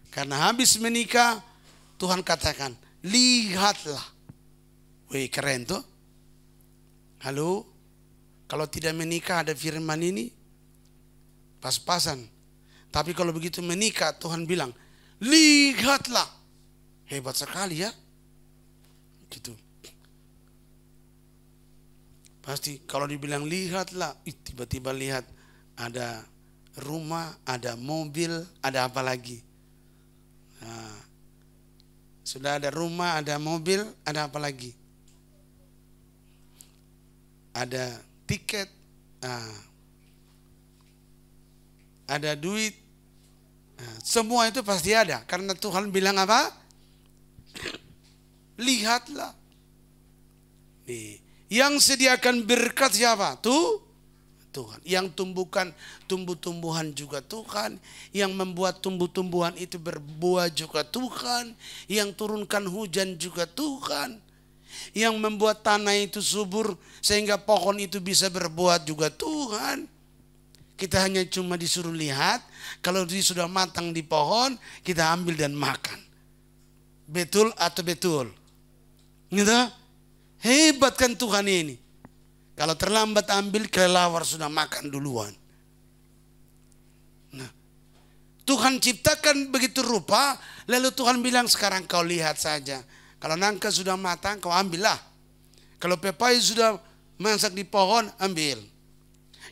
Karena habis menikah, Tuhan katakan, lihatlah. Wih, keren tuh. Halo, kalau tidak menikah ada firman ini, pas-pasan. Tapi kalau begitu menikah, Tuhan bilang, lihatlah. Hebat sekali ya. Gitu. Pasti kalau dibilang lihatlah, tiba-tiba lihat ada rumah, ada mobil, ada apa lagi. Nah, sudah ada rumah, ada mobil, ada apa lagi? Ada tiket, ada duit. Semua itu pasti ada. Karena Tuhan bilang apa? Lihatlah. Nih, yang sediakan berkat siapa? Tuhan. Yang tumbuhkan tumbuh-tumbuhan juga Tuhan. Yang membuat tumbuh-tumbuhan itu berbuah juga Tuhan. Yang turunkan hujan juga Tuhan. Yang membuat tanah itu subur sehingga pohon itu bisa berbuah juga Tuhan. Kita hanya cuma disuruh lihat. Kalau dia sudah matang di pohon, kita ambil dan makan. Betul atau betul? Gitu? Hebat kan Tuhan ini. Kalau terlambat ambil, kelelawar sudah makan duluan. Nah, Tuhan ciptakan begitu rupa, lalu Tuhan bilang sekarang kau lihat saja. Kalau nangka sudah matang, kau ambillah. Kalau pepaya sudah masak di pohon, ambil.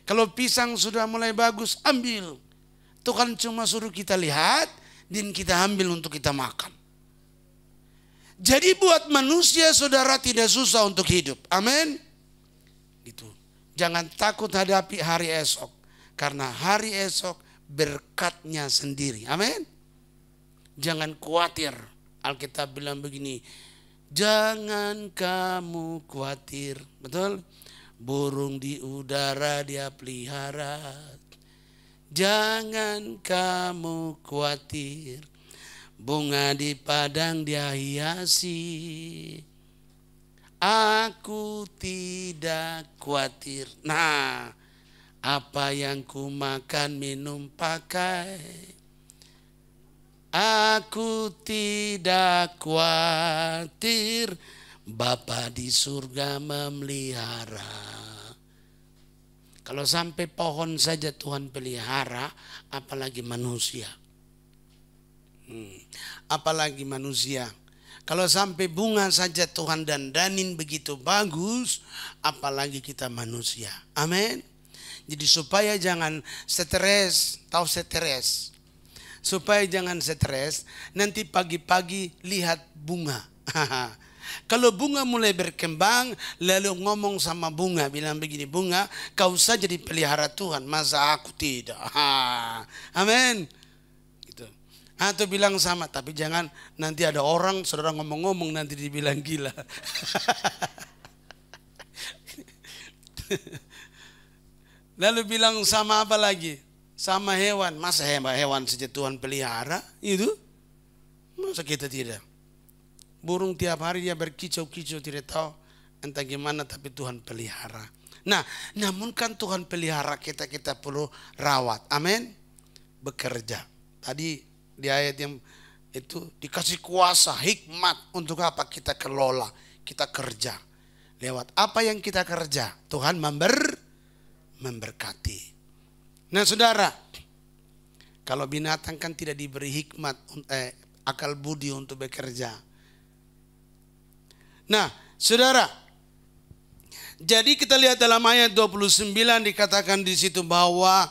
Kalau pisang sudah mulai bagus, ambil. Tuhan cuma suruh kita lihat, dan kita ambil untuk kita makan. Jadi buat manusia, saudara, tidak susah untuk hidup. Amin. Gitu. Jangan takut hadapi hari esok. Karena hari esok berkatnya sendiri. Amin. Jangan khawatir. Alkitab bilang begini. Jangan kamu khawatir. Betul? Burung di udara dia pelihara. Jangan kamu khawatir. Bunga di padang dia hiasi. Aku tidak khawatir. Nah, apa yang ku makan, minum, pakai. Aku tidak khawatir. Bapa di surga memelihara. Kalau sampai pohon saja Tuhan pelihara, apalagi manusia. Apalagi manusia. Kalau sampai bunga saja Tuhan dandanin begitu bagus, apalagi kita manusia. Amin. Jadi supaya jangan stres, tahu stres. Supaya jangan stres, nanti pagi-pagi lihat bunga. Kalau bunga mulai berkembang, lalu ngomong sama bunga, bilang begini, bunga, kau saja dipelihara Tuhan, masa aku tidak. Amin. Atau bilang sama, tapi jangan nanti ada orang saudara ngomong-ngomong nanti dibilang gila. Lalu bilang sama apa lagi? Sama hewan. Masa hewan saja Tuhan pelihara? Itu? Masa kita tidak? Burung tiap hari dia berkicau-kicau, tidak tahu entah gimana, tapi Tuhan pelihara. Nah, namun kan Tuhan pelihara kita perlu rawat. Amin. Bekerja. Tadi di ayat yang itu dikasih kuasa, hikmat untuk apa kita kelola, kita kerja. Lewat apa yang kita kerja, Tuhan memberkati. Nah saudara, kalau binatang kan tidak diberi hikmat, akal budi untuk bekerja. Nah saudara, jadi kita lihat dalam ayat 29 dikatakan di situ bahwa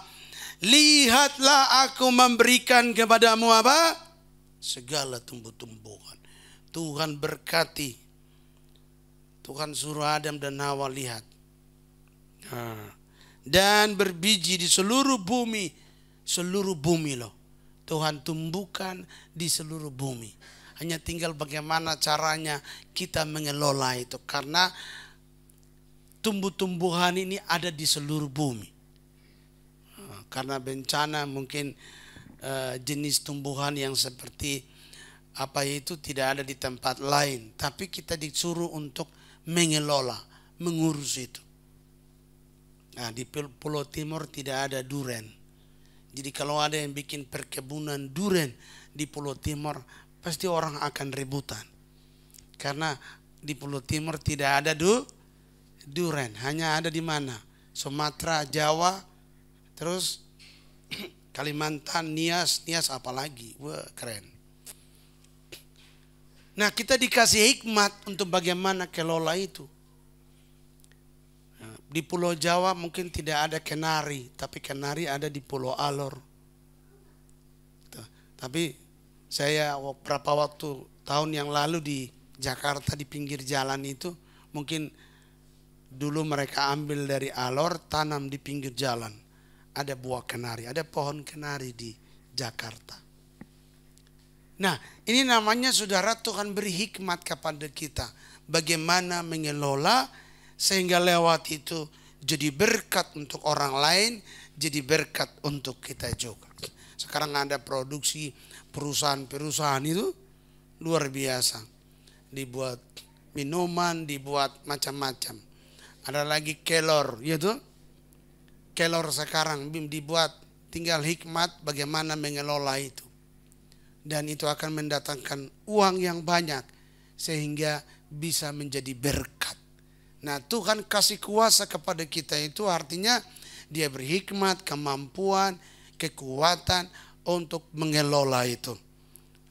lihatlah aku memberikan kepadamu apa? Segala tumbuh-tumbuhan. Tuhan berkati. Tuhan suruh Adam dan Hawa lihat. Dan berbiji di seluruh bumi. seluruh bumi loh. Tuhan tumbuhkan di seluruh bumi. Hanya tinggal bagaimana caranya kita mengelola itu. Karena tumbuh-tumbuhan ini ada di seluruh bumi. Karena bencana mungkin jenis tumbuhan yang seperti apa itu tidak ada di tempat lain. Tapi kita disuruh untuk mengelola, mengurus itu. Nah, di Pulau Timur tidak ada duren. Jadi kalau ada yang bikin perkebunan duren di Pulau Timur, pasti orang akan rebutan. Karena di Pulau Timur tidak ada duren, hanya ada di mana? Sumatera, Jawa, terus Kalimantan, Nias apalagi. Wah, keren. Nah, kita dikasih hikmat untuk bagaimana kelola itu. Di Pulau Jawa mungkin tidak ada kenari, tapi kenari ada di Pulau Alor. Tapi saya beberapa tahun yang lalu di Jakarta di pinggir jalan itu, mungkin dulu mereka ambil dari Alor, tanam di pinggir jalan. Ada buah kenari, ada pohon kenari di Jakarta. Nah, ini namanya saudara, Tuhan beri hikmat kepada kita. Bagaimana mengelola sehingga lewat itu jadi berkat untuk orang lain, jadi berkat untuk kita juga. Sekarang ada produksi perusahaan-perusahaan itu luar biasa. Dibuat minuman, dibuat macam-macam. Ada lagi kelor, yaitu kelor sekarang dibuat, tinggal hikmat bagaimana mengelola itu. Dan itu akan mendatangkan uang yang banyak sehingga bisa menjadi berkat. Nah, Tuhan kasih kuasa kepada kita itu artinya Dia beri hikmat, kemampuan, kekuatan untuk mengelola itu.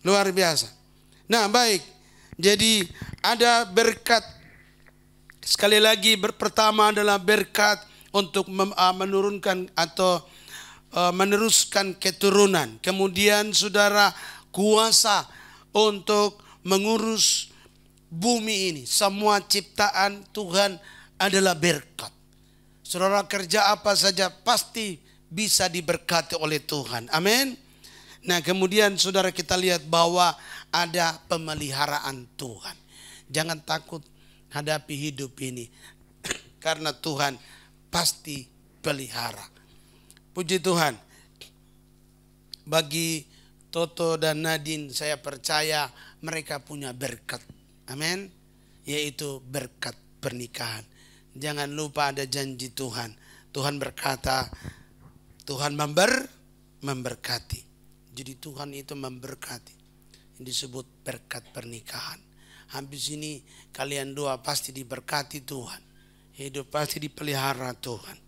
Luar biasa. Nah, baik. Jadi ada berkat. Sekali lagi pertama adalah berkat untuk menurunkan atau meneruskan keturunan. Kemudian saudara, kuasa untuk mengurus bumi ini. Semua ciptaan Tuhan adalah berkat. Saudara, kerja apa saja pasti bisa diberkati oleh Tuhan. Amin. Nah, kemudian saudara, kita lihat bahwa ada pemeliharaan Tuhan. Jangan takut hadapi hidup ini. Karena Tuhan pasti pelihara. Puji Tuhan. Bagi Toto dan Nadine, saya percaya mereka punya berkat. Amin. Yaitu berkat pernikahan. Jangan lupa ada janji Tuhan. Tuhan berkata, Tuhan memberkati. Jadi Tuhan itu memberkati. Ini disebut berkat pernikahan. Habis ini kalian dua pasti diberkati Tuhan. Hidup pasti dipelihara Tuhan.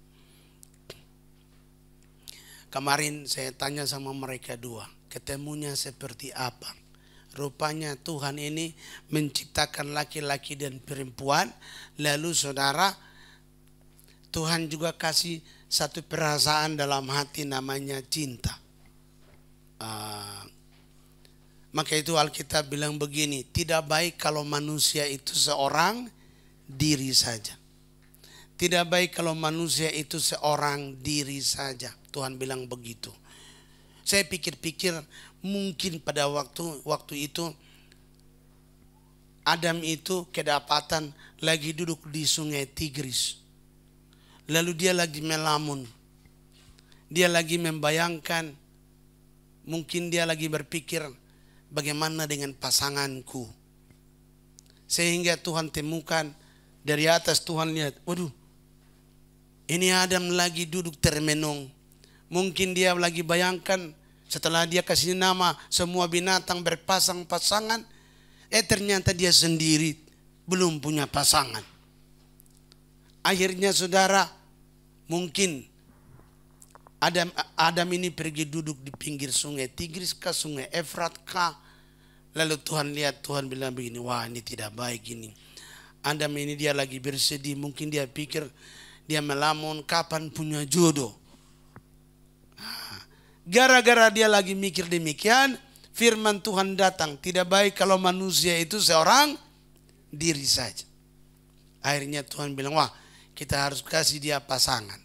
Kemarin saya tanya sama mereka dua, ketemunya seperti apa? Rupanya Tuhan ini menciptakan laki-laki dan perempuan. Lalu saudara, Tuhan juga kasih satu perasaan dalam hati namanya cinta. Maka itu Alkitab bilang begini, tidak baik kalau manusia itu seorang diri saja. Tidak baik kalau manusia itu seorang diri saja. Tuhan bilang begitu. Saya pikir-pikir mungkin pada waktu itu Adam itu kedapatan lagi duduk di sungai Tigris. Lalu dia lagi melamun. Dia lagi membayangkan, mungkin dia lagi berpikir, bagaimana dengan pasanganku. Sehingga Tuhan temukan dari atas, Tuhan lihat, waduh, ini Adam lagi duduk termenung. Mungkin dia lagi bayangkan setelah dia kasih nama semua binatang berpasang-pasangan. Ternyata dia sendiri belum punya pasangan. Akhirnya saudara, mungkin Adam ini pergi duduk di pinggir sungai Tigris kah, sungai Efrat kah. Lalu Tuhan lihat, Tuhan bilang begini, wah ini tidak baik ini. Adam ini dia lagi bersedih, mungkin dia pikir, dia melamun kapan punya jodoh. Gara-gara dia lagi mikir demikian, firman Tuhan datang. Tidak baik kalau manusia itu seorang diri saja. Akhirnya Tuhan bilang, wah kita harus kasih dia pasangan.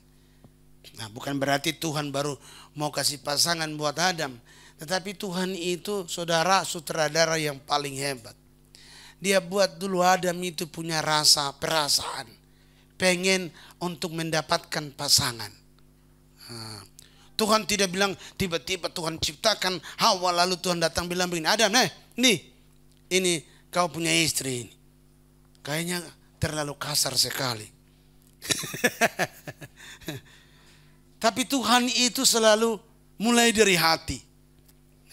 Nah, bukan berarti Tuhan baru mau kasih pasangan buat Adam. Tetapi Tuhan itu saudara sutradara yang paling hebat. Dia buat dulu Adam itu punya rasa, perasaan. Pengen untuk mendapatkan pasangan. Nah, Tuhan tidak bilang tiba-tiba Tuhan ciptakan Hawa lalu Tuhan datang bilang begini, Adam ini kau punya istri ini. Kayaknya terlalu kasar sekali. Tapi Tuhan itu selalu mulai dari hati.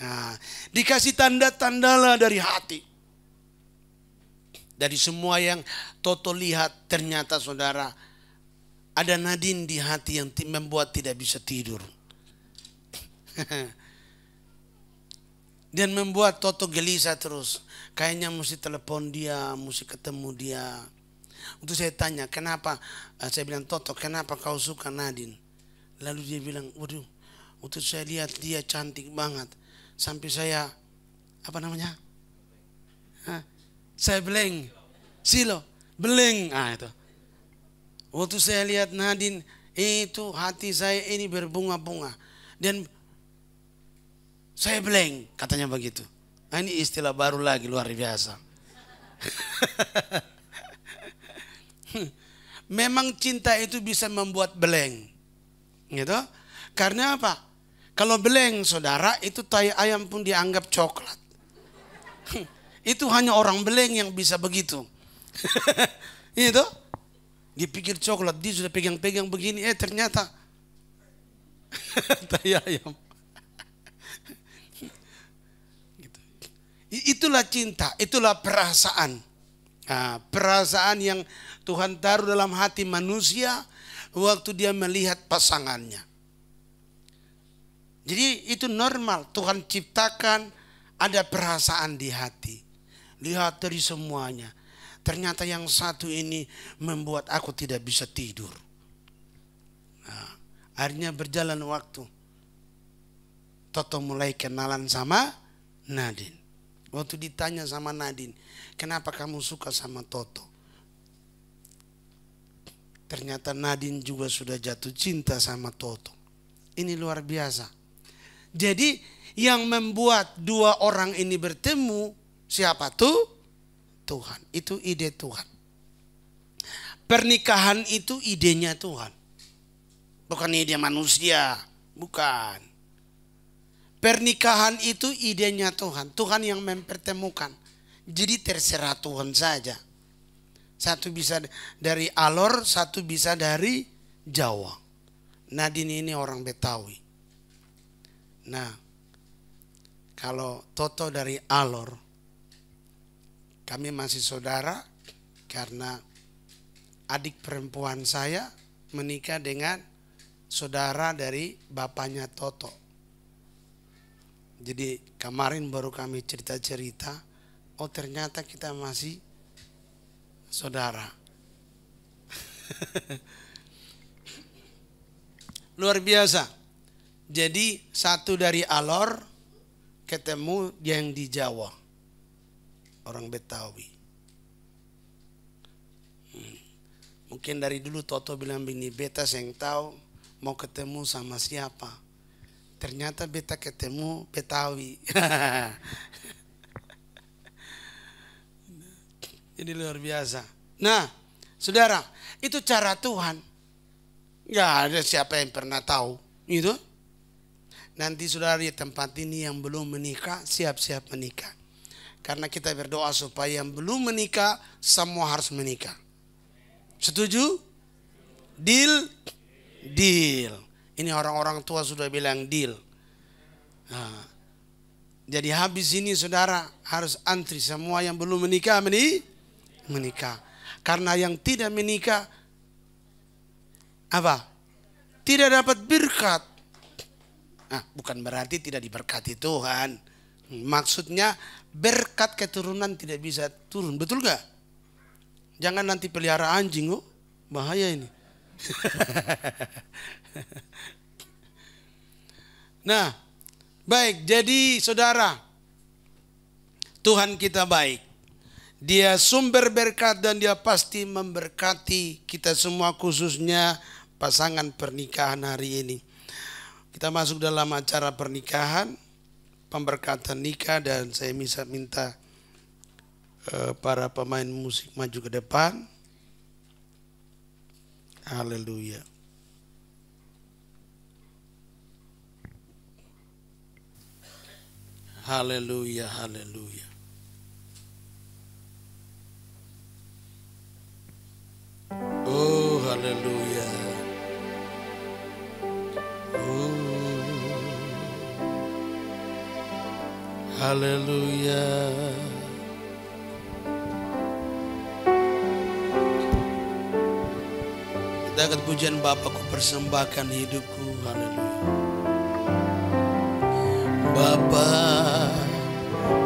Nah, dikasih tanda-tandalah dari hati. Dari semua yang Toto lihat ternyata saudara ada nadin di hati yang membuat tidak bisa tidur. Dan membuat Toto gelisah terus. Kayaknya mesti telepon dia, mesti ketemu dia. Untuk saya tanya, kenapa? Saya bilang, Toto, kenapa kau suka Nadine? Lalu dia bilang, waduh, untuk saya lihat dia cantik banget. Sampai saya, apa namanya? Saya beleng. Silo, beleng. Itu. Waktu saya lihat Nadine, itu hati saya ini berbunga-bunga. Dan saya beleng, katanya begitu. Nah, ini istilah baru lagi, luar biasa. Memang cinta itu bisa membuat beleng. Gitu. Karena apa? Kalau beleng saudara, itu tai ayam pun dianggap coklat. Itu hanya orang beleng yang bisa begitu. Itu. Dipikir coklat, dia sudah pegang-pegang begini, ternyata tai ayam. Itulah cinta, itulah perasaan. Nah, perasaan yang Tuhan taruh dalam hati manusia waktu dia melihat pasangannya. Jadi itu normal, Tuhan ciptakan ada perasaan di hati. Lihat dari semuanya. Ternyata yang satu ini membuat aku tidak bisa tidur. Nah, akhirnya berjalan waktu. Toto mulai kenalan sama Nadine. Waktu ditanya sama Nadine, kenapa kamu suka sama Toto? Ternyata Nadine juga sudah jatuh cinta sama Toto. Ini luar biasa. Jadi yang membuat dua orang ini bertemu, siapa tuh? Tuhan. Itu ide Tuhan. Pernikahan itu idenya Tuhan. Bukan ide manusia. Bukan. Pernikahan itu idenya Tuhan. Tuhan yang mempertemukan. Jadi terserah Tuhan saja. Satu bisa dari Alor, satu bisa dari Jawa. Nadine ini orang Betawi. Nah, kalau Toto dari Alor, kami masih saudara karena adik perempuan saya menikah dengan saudara dari bapaknya Toto. Jadi kemarin baru kami cerita-cerita, oh ternyata kita masih saudara. Luar biasa. Jadi satu dari Alor ketemu yang di Jawa. Orang Betawi. Mungkin dari dulu Toto bilang begini, beta yang tahu mau ketemu sama siapa. Ternyata beta ketemu Betawi. Ini luar biasa. Nah, saudara, itu cara Tuhan. Gak ada siapa yang pernah tahu. Itu. Nanti saudara di tempat ini yang belum menikah, siap-siap menikah. Karena kita berdoa supaya yang belum menikah, semua harus menikah. Setuju? Deal? Deal. Ini orang-orang tua sudah bilang deal. Nah, jadi habis ini saudara harus antri semua yang belum menikah menikah. Karena yang tidak menikah apa? Tidak dapat berkat. Nah, bukan berarti tidak diberkati Tuhan. Maksudnya berkat keturunan tidak bisa turun. Betul gak? Jangan nanti pelihara anjing, oh bahaya ini. Nah, baik, jadi saudara, Tuhan kita baik. Dia sumber berkat dan dia pasti memberkati kita semua, khususnya pasangan pernikahan hari ini. Kita masuk dalam acara pernikahan, pemberkatan nikah, dan saya bisa minta para pemain musik maju ke depan. Haleluya. Haleluya, haleluya. Oh, haleluya. Oh, haleluya. Kita akan pujian Bapakku persembahkan hidupku. Haleluya. Bapa,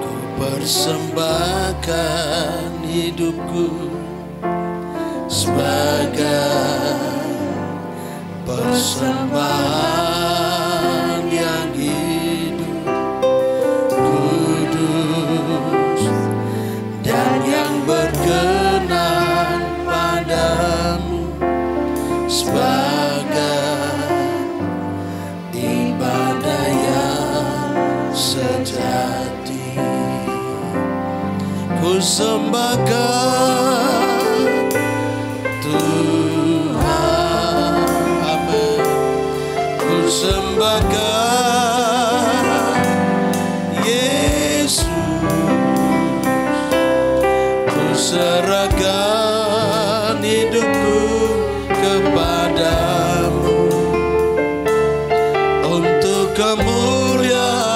ku persembahkan hidupku sebagai persembahan yang hidup, kudus, dan yang berkenan padamu, sebagai ibadah yang sejati. Ku sembahkan Tuhan, amin. Ku sembahkan Yesus, ku serahkan hidupku kepadamu untuk kemuliaan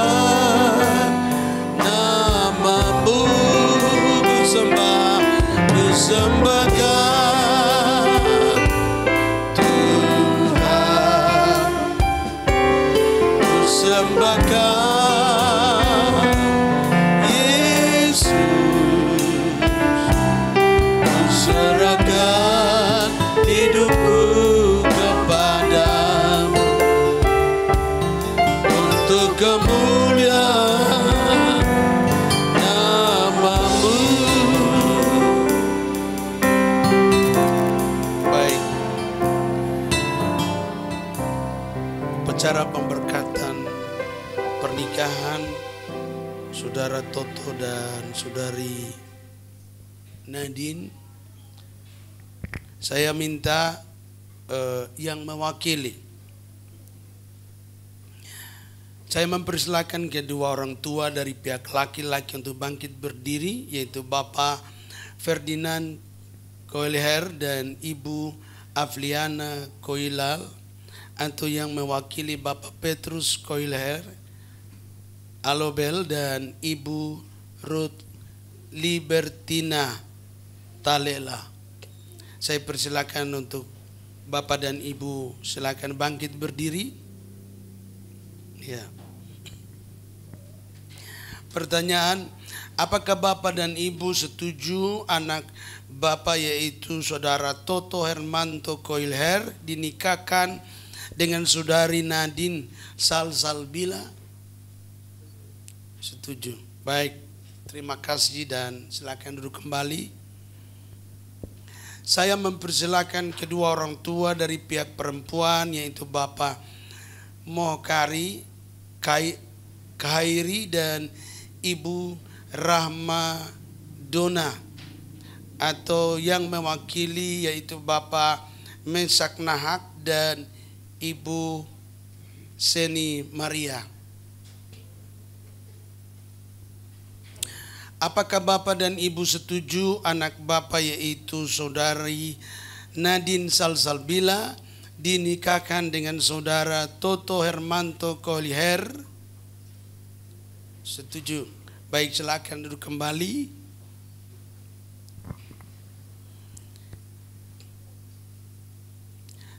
nama-Mu. Ku sembahkan Tuhan, ku sembahkan Yesus, ku serahkan hidupku kepadamu untuk kemuliaan nama-Mu. Baik, upacara pemberkatan pernikahan Saudara Toto dan Saudari Nadine. Saya minta yang mewakili. Saya mempersilakan kedua orang tua dari pihak laki-laki untuk bangkit berdiri, yaitu Bapak Ferdinand Koilher dan Ibu Afliana Koilal, atau yang mewakili Bapak Petrus Koilher Alobel dan Ibu Ruth Libertina Talela. Saya persilakan untuk Bapak dan Ibu, silakan bangkit berdiri. Ya. Pertanyaan, apakah Bapak dan Ibu setuju anak Bapak yaitu Saudara Toto Hermanto Koilher dinikahkan dengan Saudari Nadine Salsalbila? Setuju. Baik, terima kasih dan silakan duduk kembali. Saya mempersilakan kedua orang tua dari pihak perempuan yaitu Bapak Mohkari Khairi dan Ibu Rahma Dona, atau yang mewakili yaitu Bapak Mesak Nahak dan Ibu Seni Maria. Apakah Bapak dan Ibu setuju anak Bapak yaitu Saudari Nadine Salsalbila dinikahkan dengan Saudara Toto Hermanto Koilher? Setuju. Baik, silakan duduk kembali.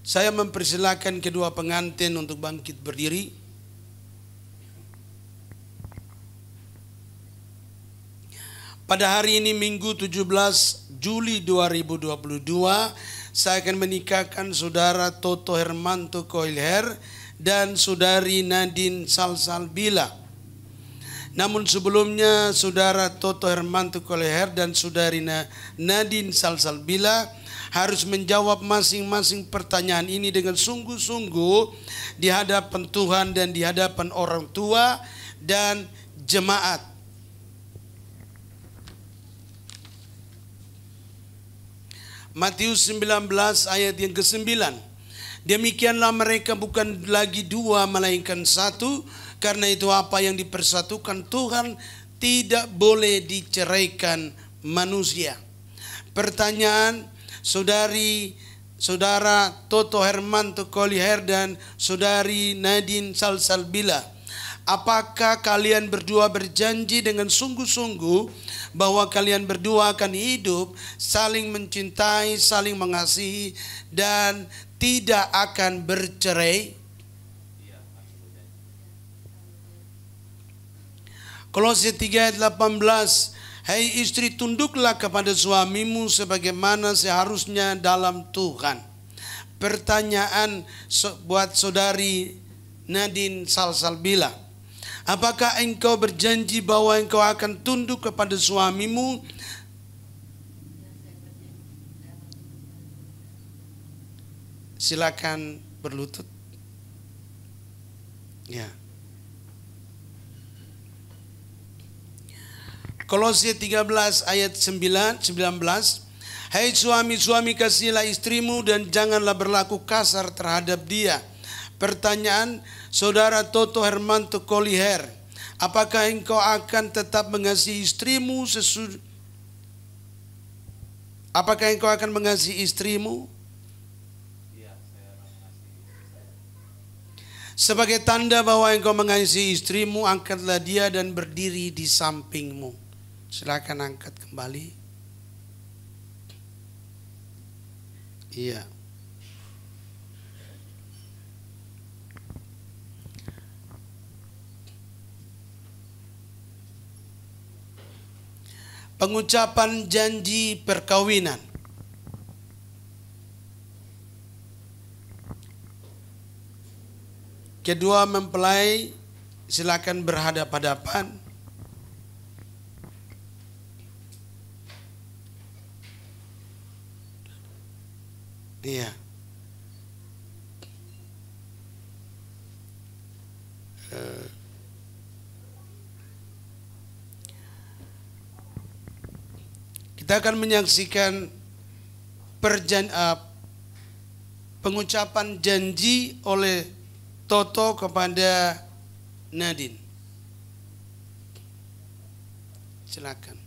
Saya mempersilakan kedua pengantin untuk bangkit berdiri. Pada hari ini Minggu 17 Juli 2022, saya akan menikahkan Saudara Toto Hermanto Koilher dan Saudari Nadine Salsalbila. Namun sebelumnya Saudara Toto Hermanto Koilher dan Saudari Nadine Salsalbila harus menjawab masing-masing pertanyaan ini dengan sungguh-sungguh di hadapan Tuhan dan di hadapan orang tua dan jemaat. Matius 19 ayat yang ke-9. Demikianlah mereka bukan lagi dua melainkan satu, karena itu apa yang dipersatukan Tuhan tidak boleh diceraikan manusia. Pertanyaan saudara Toto Hermanto Koliher dan saudari Nadine Salsalbila, apakah kalian berdua berjanji dengan sungguh-sungguh bahwa kalian berdua akan hidup saling mencintai, saling mengasihi dan tidak akan bercerai? Kolose 3 ayat 18. Hai istri, tunduklah kepada suamimu sebagaimana seharusnya dalam Tuhan. Pertanyaan buat saudari Nadine Salsalbila, apakah engkau berjanji bahwa engkau akan tunduk kepada suamimu? Silakan berlutut. Ya. Kolose 13 ayat 19. Hai suami-suami, kasihilah istrimu dan janganlah berlaku kasar terhadap dia. Pertanyaan saudara Toto Hermanto Koliher, apakah engkau akan tetap mengasihi istrimu Apakah engkau akan mengasihi istrimu? Sebagai tanda bahwa engkau mengasihi istrimu, angkatlah dia dan berdiri di sampingmu. Silakan angkat kembali. Iya. Pengucapan janji perkawinan. Kedua mempelai silakan berhadap-hadapan. Iya. Kita akan menyaksikan pengucapan janji oleh Toto kepada Nadine. Silakan.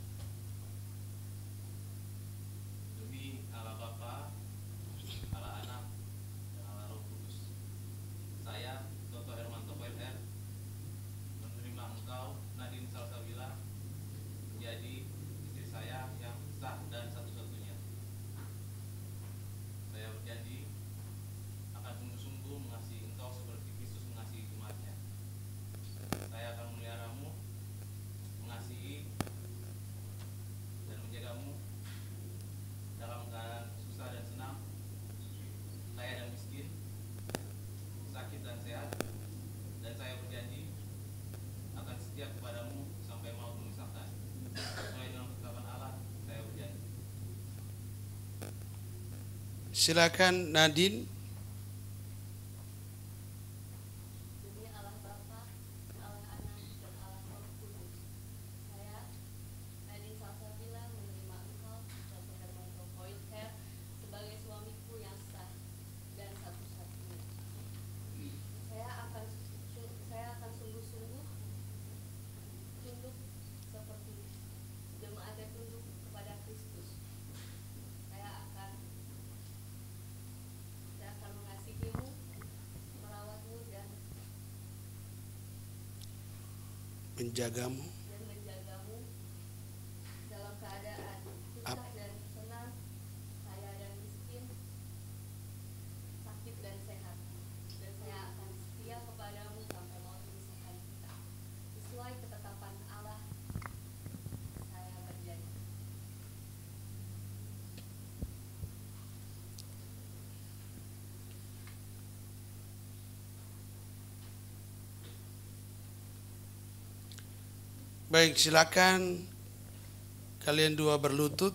Silakan Nadine. Menjagamu dalam keadaan susah dan senang, kaya dan miskin, sakit dan sehat, dan saya akan setia kepadamu sampai maut memisahkan kita. Sesuai ketetapan Allah, saya berjanji. Baik, silakan kalian dua berlutut.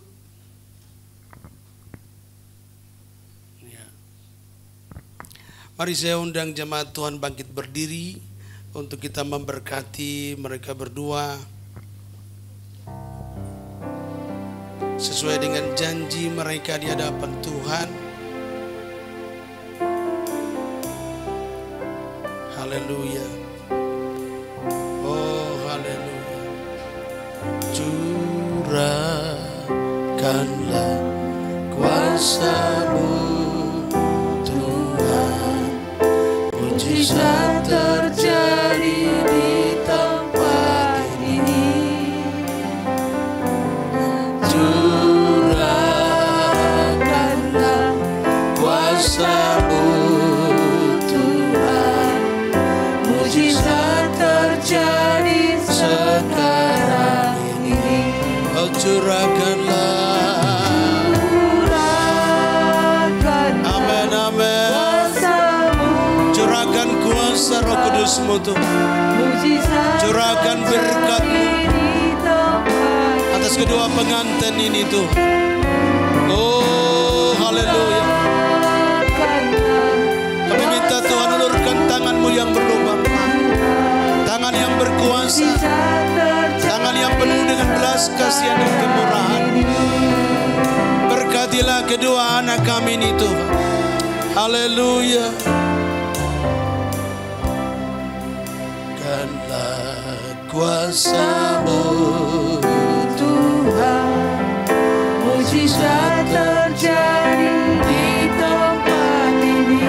Mari saya undang jemaat Tuhan bangkit berdiri untuk kita memberkati mereka berdua sesuai dengan janji mereka di hadapan Tuhan. Haleluya. Oh haleluya. Curahkanlah kuasa-Mu Tuhan, mujizat terjadi di tempat ini. Curahkanlah kuasa-Mu Tuhan, mujizat terjadi sekarang ini. Oh curahkanlah. Amin amin. Curahkan kuasa Roh Kudus-Mu Tuhan. Curahkan berkat-Mu atas kedua pengantin ini Tuhan. Oh haleluya. Kami minta Tuhan ulurkan tangan-Mu yang berlubang, tangan yang berkuasa, tangan yang penuh dengan belas kasihan dan kemurahan. Berkatilah kedua anak kami ini Tuhan. Haleluya. Karena kuasa-Mu Tuhan, mujizat terjadi di tempat ini.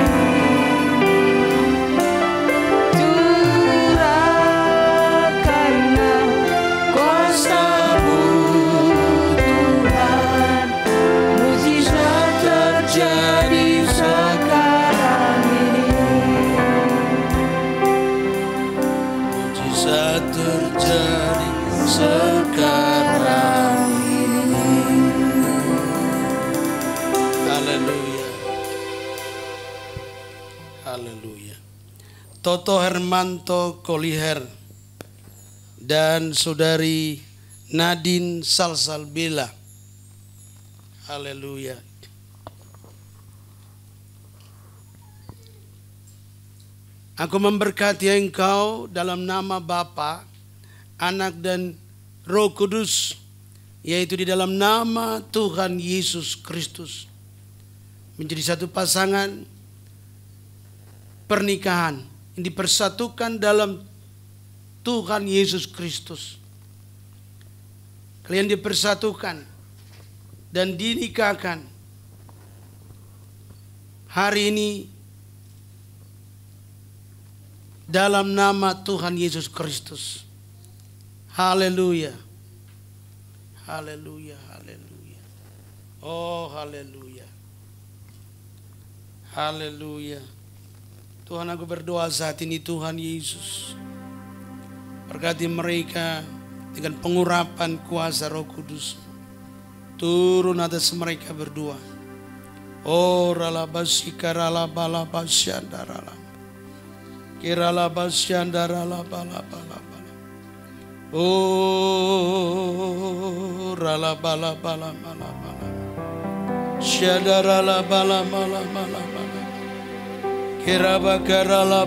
Curahkanlah kuasa-Mu Tuhan, mujizat terjadi sekarang ini. Mujizat terjadi sekarang ini. Haleluya. Haleluya. Toto Hermanto Koliher dan saudari Nadine Salsalbila. Haleluya. Aku memberkati engkau dalam nama Bapa, Anak dan Roh Kudus, yaitu di dalam nama Tuhan Yesus Kristus, menjadi satu pasangan pernikahan yang dipersatukan dalam Tuhan Yesus Kristus. Kalian dipersatukan dan dinikahkan hari ini dalam nama Tuhan Yesus Kristus. Haleluya. Haleluya, haleluya. Oh, haleluya. Haleluya. Tuhan, aku berdoa saat ini Tuhan Yesus, berkati mereka dengan pengurapan kuasa Roh Kudus. Turun atas mereka berdua. Oh, ralabasika ralabalabasyandarala. Kiralabasyandarala. Oh, ralabala. Syadarala. Kirabakarala.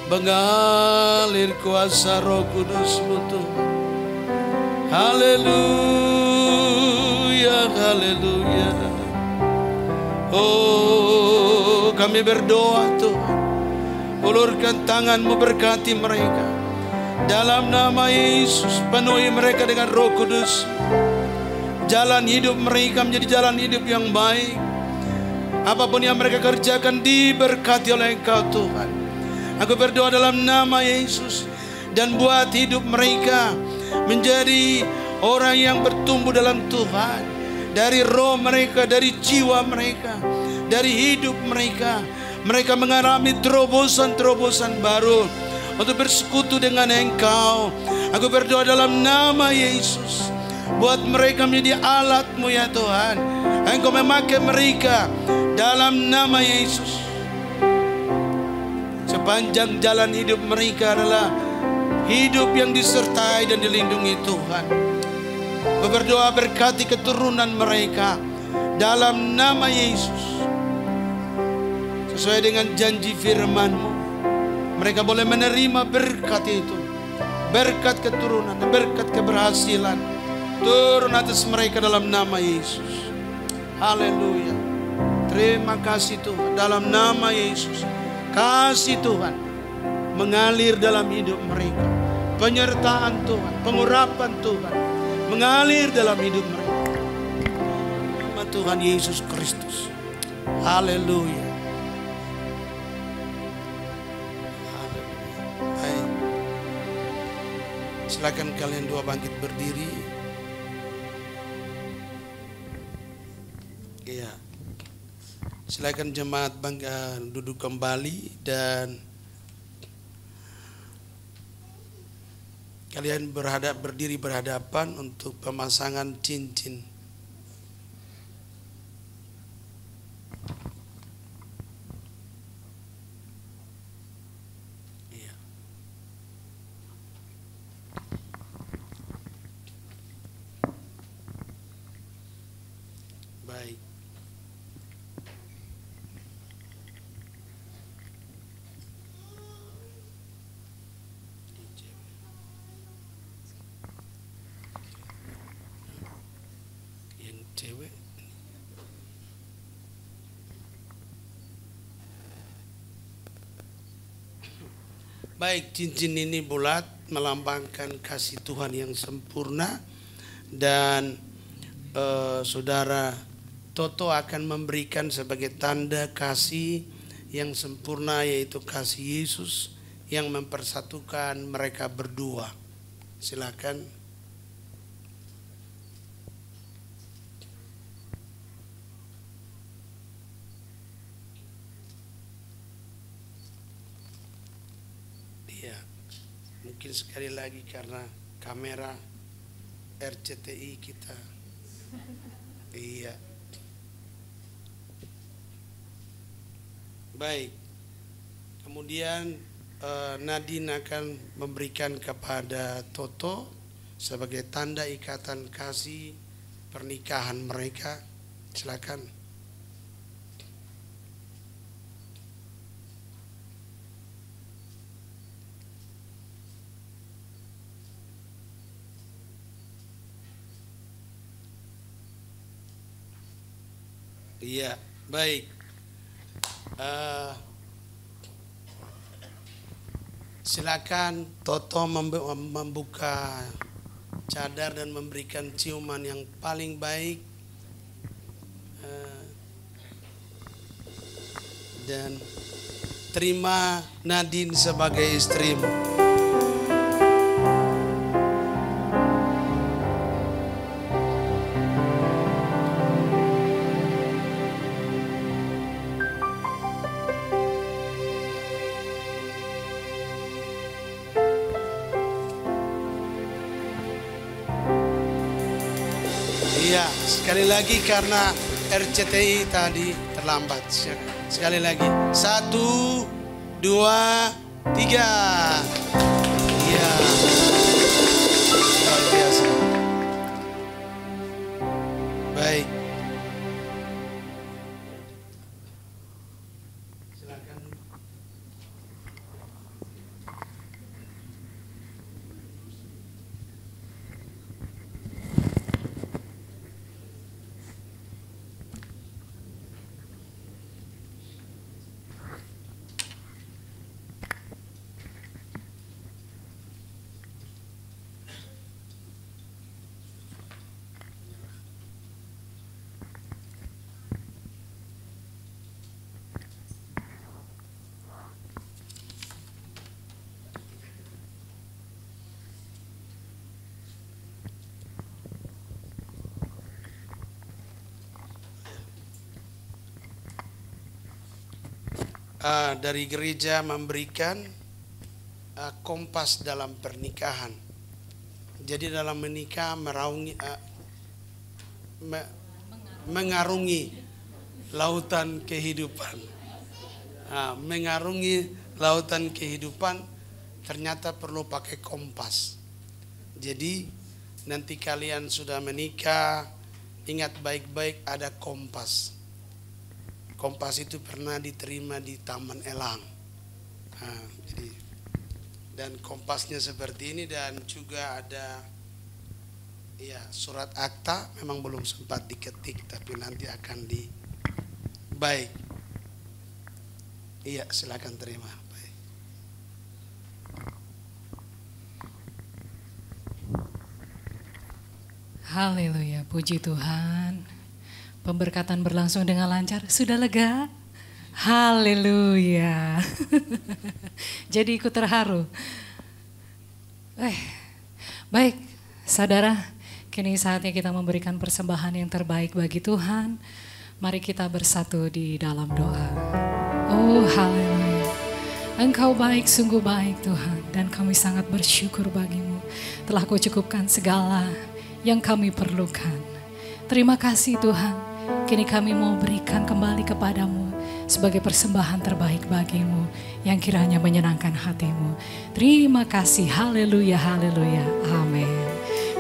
Mengalir kuasa Roh Kudus-Mu Tuhan. Haleluya, haleluya. Oh, kami berdoa Tuhan, ulurkan tangan-Mu berkati mereka. Dalam nama Yesus, penuhi mereka dengan Roh Kudus. Jalan hidup mereka menjadi jalan hidup yang baik. Apapun yang mereka kerjakan diberkati oleh Engkau Tuhan. Aku berdoa dalam nama Yesus, dan buat hidup mereka menjadi orang yang bertumbuh dalam Tuhan. Dari roh mereka, dari jiwa mereka, dari hidup mereka. Mereka mengalami terobosan-terobosan baru untuk bersekutu dengan Engkau. Aku berdoa dalam nama Yesus, buat mereka menjadi alat-Mu ya Tuhan. Engkau memakai mereka dalam nama Yesus. Sepanjang jalan hidup mereka adalah hidup yang disertai dan dilindungi Tuhan. Aku berdoa berkati keturunan mereka dalam nama Yesus. sesuai dengan janji firman-Mu. Mereka boleh menerima berkat itu, berkat keturunan, berkat keberhasilan turun atas mereka dalam nama Yesus. Haleluya. Terima kasih Tuhan, dalam nama Yesus. Kasih Tuhan mengalir dalam hidup mereka. Penyertaan Tuhan, pengurapan Tuhan mengalir dalam hidup mereka. Nama Tuhan Yesus Kristus. Haleluya. Haleluya. Baik. Silakan kalian dua bangkit berdiri. Iya. Silakan jemaat duduk kembali dan kalian berdiri berhadapan untuk pemasangan cincin. Iya. Baik. Cewek. Baik, cincin ini bulat melambangkan kasih Tuhan yang sempurna dan saudara Toto akan memberikan sebagai tanda kasih yang sempurna, yaitu kasih Yesus yang mempersatukan mereka berdua. Silakan. Mungkin sekali lagi karena kamera RCTI kita. Iya. Baik. Kemudian Nadine akan memberikan kepada Toto sebagai tanda ikatan kasih pernikahan mereka. Silakan. Iya, baik. Silakan Toto membuka cadar dan memberikan ciuman yang paling baik. Dan terima Nadine sebagai istrimu. Iya, sekali lagi karena RCTI tadi terlambat. Sekali lagi. 1, 2, 3. Iya. Luar biasa. Baik. Silakan. Dari gereja memberikan kompas dalam pernikahan. Jadi dalam menikah mengarungi lautan kehidupan. Mengarungi lautan kehidupan ternyata perlu pakai kompas. Jadi nanti kalian sudah menikah, ingat baik-baik ada kompas. Kompas itu pernah diterima di Taman Elang. Nah, jadi dan kompasnya seperti ini, dan juga ada ya surat akta, memang belum sempat diketik tapi nanti akan di baik. Iya, silakan terima. Baik. Haleluya, puji Tuhan. Pemberkatan berlangsung dengan lancar. Sudah lega? Haleluya. Jadi ikut terharu. Baik, saudara, kini saatnya kita memberikan persembahan yang terbaik bagi Tuhan. Mari kita bersatu di dalam doa. Oh, haleluya. Engkau baik, sungguh baik Tuhan, dan kami sangat bersyukur bagimu. Telah Kau cukupkan segala yang kami perlukan. Terima kasih Tuhan, kini kami mau berikan kembali kepadamu sebagai persembahan terbaik bagimu yang kiranya menyenangkan hatimu. Terima kasih, haleluya, haleluya, amin.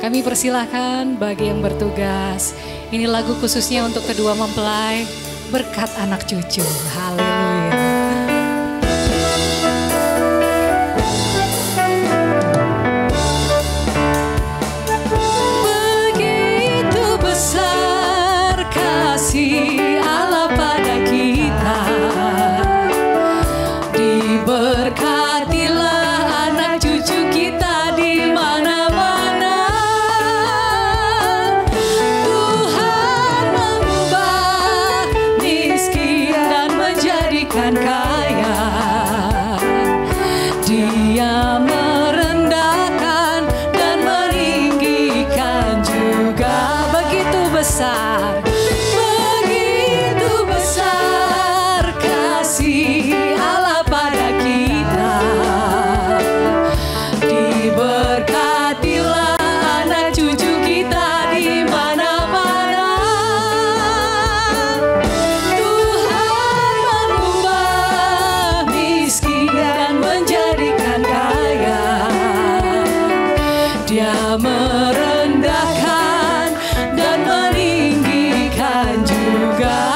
Kami persilahkan bagi yang bertugas, ini lagu khususnya untuk kedua mempelai, berkat anak cucu, haleluya. Allah pada kita, diberkatilah anak cucu kita di mana-mana. Tuhan mengubah miskin dan menjadikan kaya. Dia merendahkan dan meninggikan juga, begitu besar. Allah pada kita, diberkatilah anak cucu kita di mana-mana. Tuhan mengubah miskin dan menjadikan kaya. Dia merendahkan dan meninggikan juga.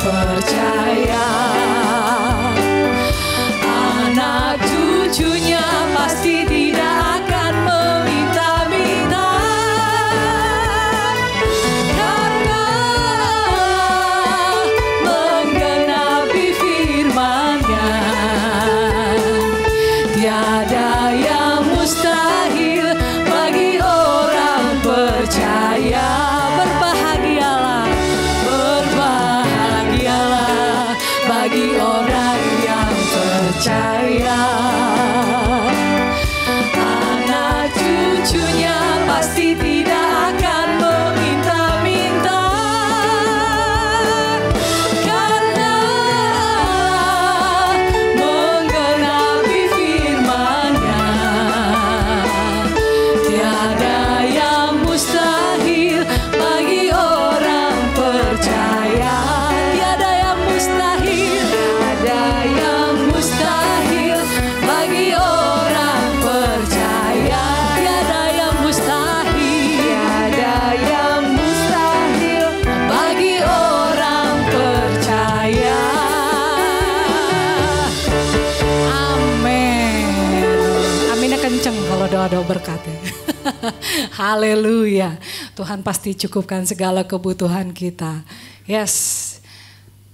Percaya anak cucunya pasti tidak akan meminta-minta, karena menggenapi firman-Nya. Tiada yang mustahil bagi orang percaya. Bagi orang yang percaya, anak cucunya pasti tidak akan meminta-minta, karena menggenapi firman-Nya. Tiada yang mustahil bagi orang percaya. Tiada yang mustahil, ada yang mustahil bagi orang percaya. Tiada yang mustahil, ada yang mustahil bagi orang percaya. Amin. Aminnya kenceng kalau doa-doa berkatnya. Haleluya. Tuhan pasti cukupkan segala kebutuhan kita. Yes.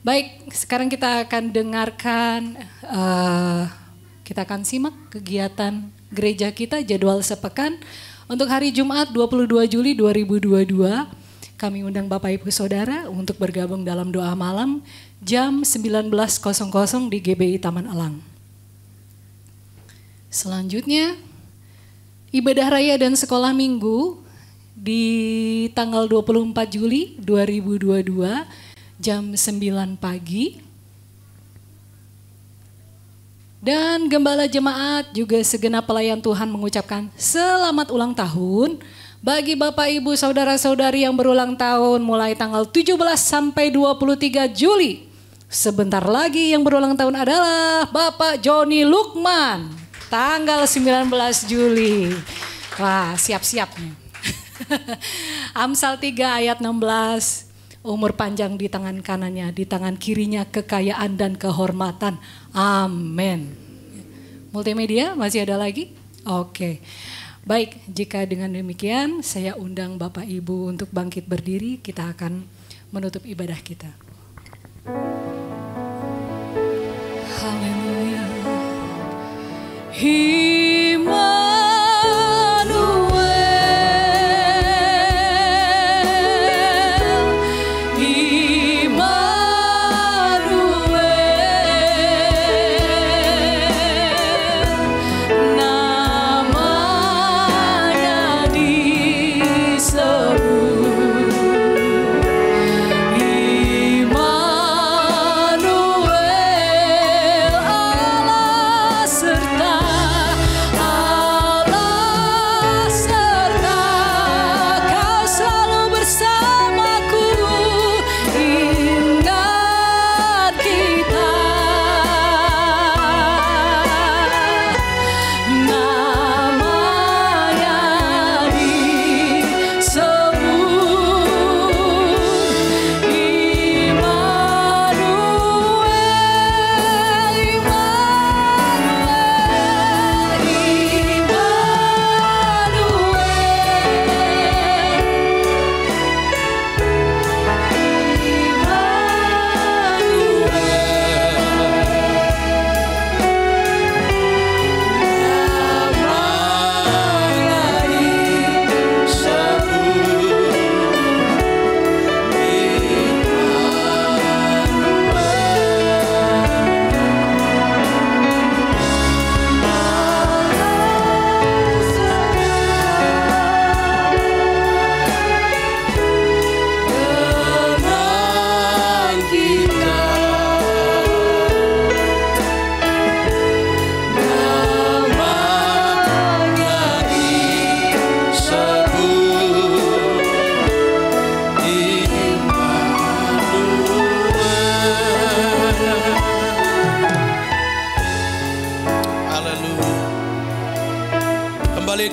Baik, sekarang kita akan dengarkan, kita akan simak kegiatan gereja kita, jadwal sepekan. Untuk hari Jumat 22 Juli 2022, kami undang Bapak Ibu Saudara untuk bergabung dalam doa malam jam 19.00 di GBI Taman Elang. Selanjutnya, ibadah raya dan sekolah minggu di tanggal 24 Juli 2022, jam 9 pagi. Dan gembala jemaat juga segenap pelayan Tuhan mengucapkan selamat ulang tahun bagi Bapak Ibu Saudara-saudari yang berulang tahun mulai tanggal 17 sampai 23 Juli. Sebentar lagi yang berulang tahun adalah Bapak Joni Lukman, tanggal 19 Juli. Wah, siap-siap nih. Amsal 3 ayat 16. Umur panjang di tangan kanannya, di tangan kirinya kekayaan dan kehormatan. Amin. Multimedia masih ada lagi? Oke. Baik, jika dengan demikian saya undang Bapak Ibu untuk bangkit berdiri, kita akan menutup ibadah kita. Haleluya.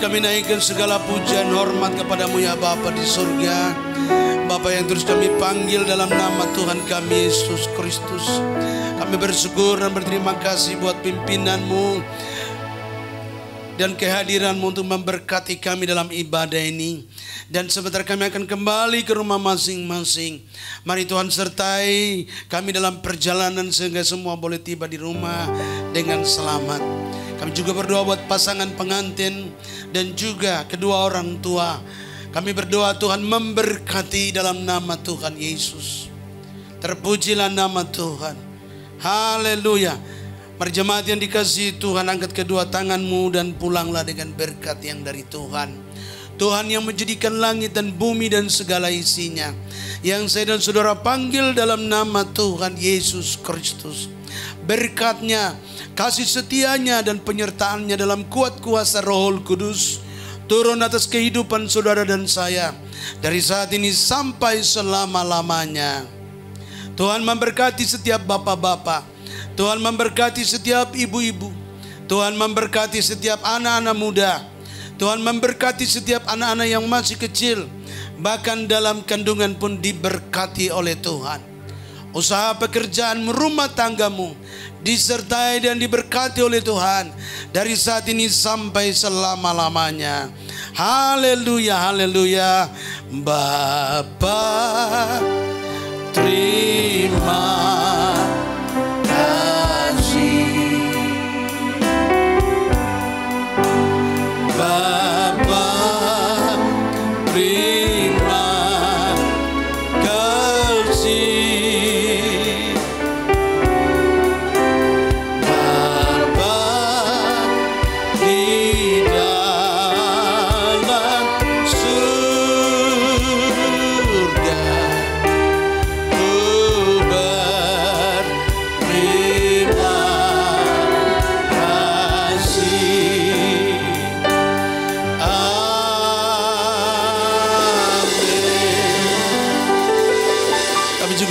Kami naikkan segala pujian hormat kepadamu ya Bapa di surga. Bapa yang terus kami panggil dalam nama Tuhan kami Yesus Kristus. Kami bersyukur dan berterima kasih buat pimpinanmu dan kehadiranmu untuk memberkati kami dalam ibadah ini. Dan sebentar kami akan kembali ke rumah masing-masing. Mari Tuhan sertai kami dalam perjalanan sehingga semua boleh tiba di rumah dengan selamat. Kami juga berdoa buat pasangan pengantin dan juga kedua orang tua. Kami berdoa Tuhan memberkati dalam nama Tuhan Yesus. Terpujilah nama Tuhan. Haleluya. Mari jemaat yang dikasihi Tuhan, angkat kedua tanganmu dan pulanglah dengan berkat yang dari Tuhan. Tuhan yang menjadikan langit dan bumi dan segala isinya, yang saya dan saudara panggil dalam nama Tuhan Yesus Kristus. Berkatnya, kasih setianya dan penyertaannya dalam kuat kuasa Roh Kudus turun atas kehidupan saudara dan saya dari saat ini sampai selama-lamanya. Tuhan memberkati setiap bapak-bapak, Tuhan memberkati setiap ibu-ibu, Tuhan memberkati setiap anak-anak muda, Tuhan memberkati setiap anak-anak yang masih kecil, bahkan dalam kandungan pun diberkati oleh Tuhan. Usaha pekerjaanmu, rumah tanggamu disertai dan diberkati oleh Tuhan dari saat ini sampai selama-lamanya. Haleluya, haleluya. Bapa, terima kasih. Bapa, terima kasih.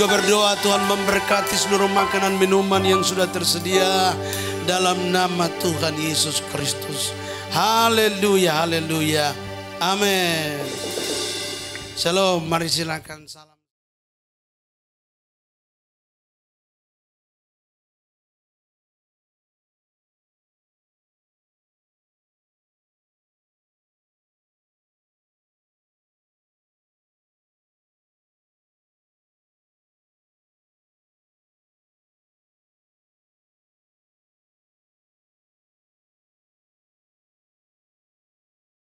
Berdoa Tuhan memberkati seluruh makanan minuman yang sudah tersedia dalam nama Tuhan Yesus Kristus. Haleluya, haleluya. Amin. Shalom, mari silakan salam.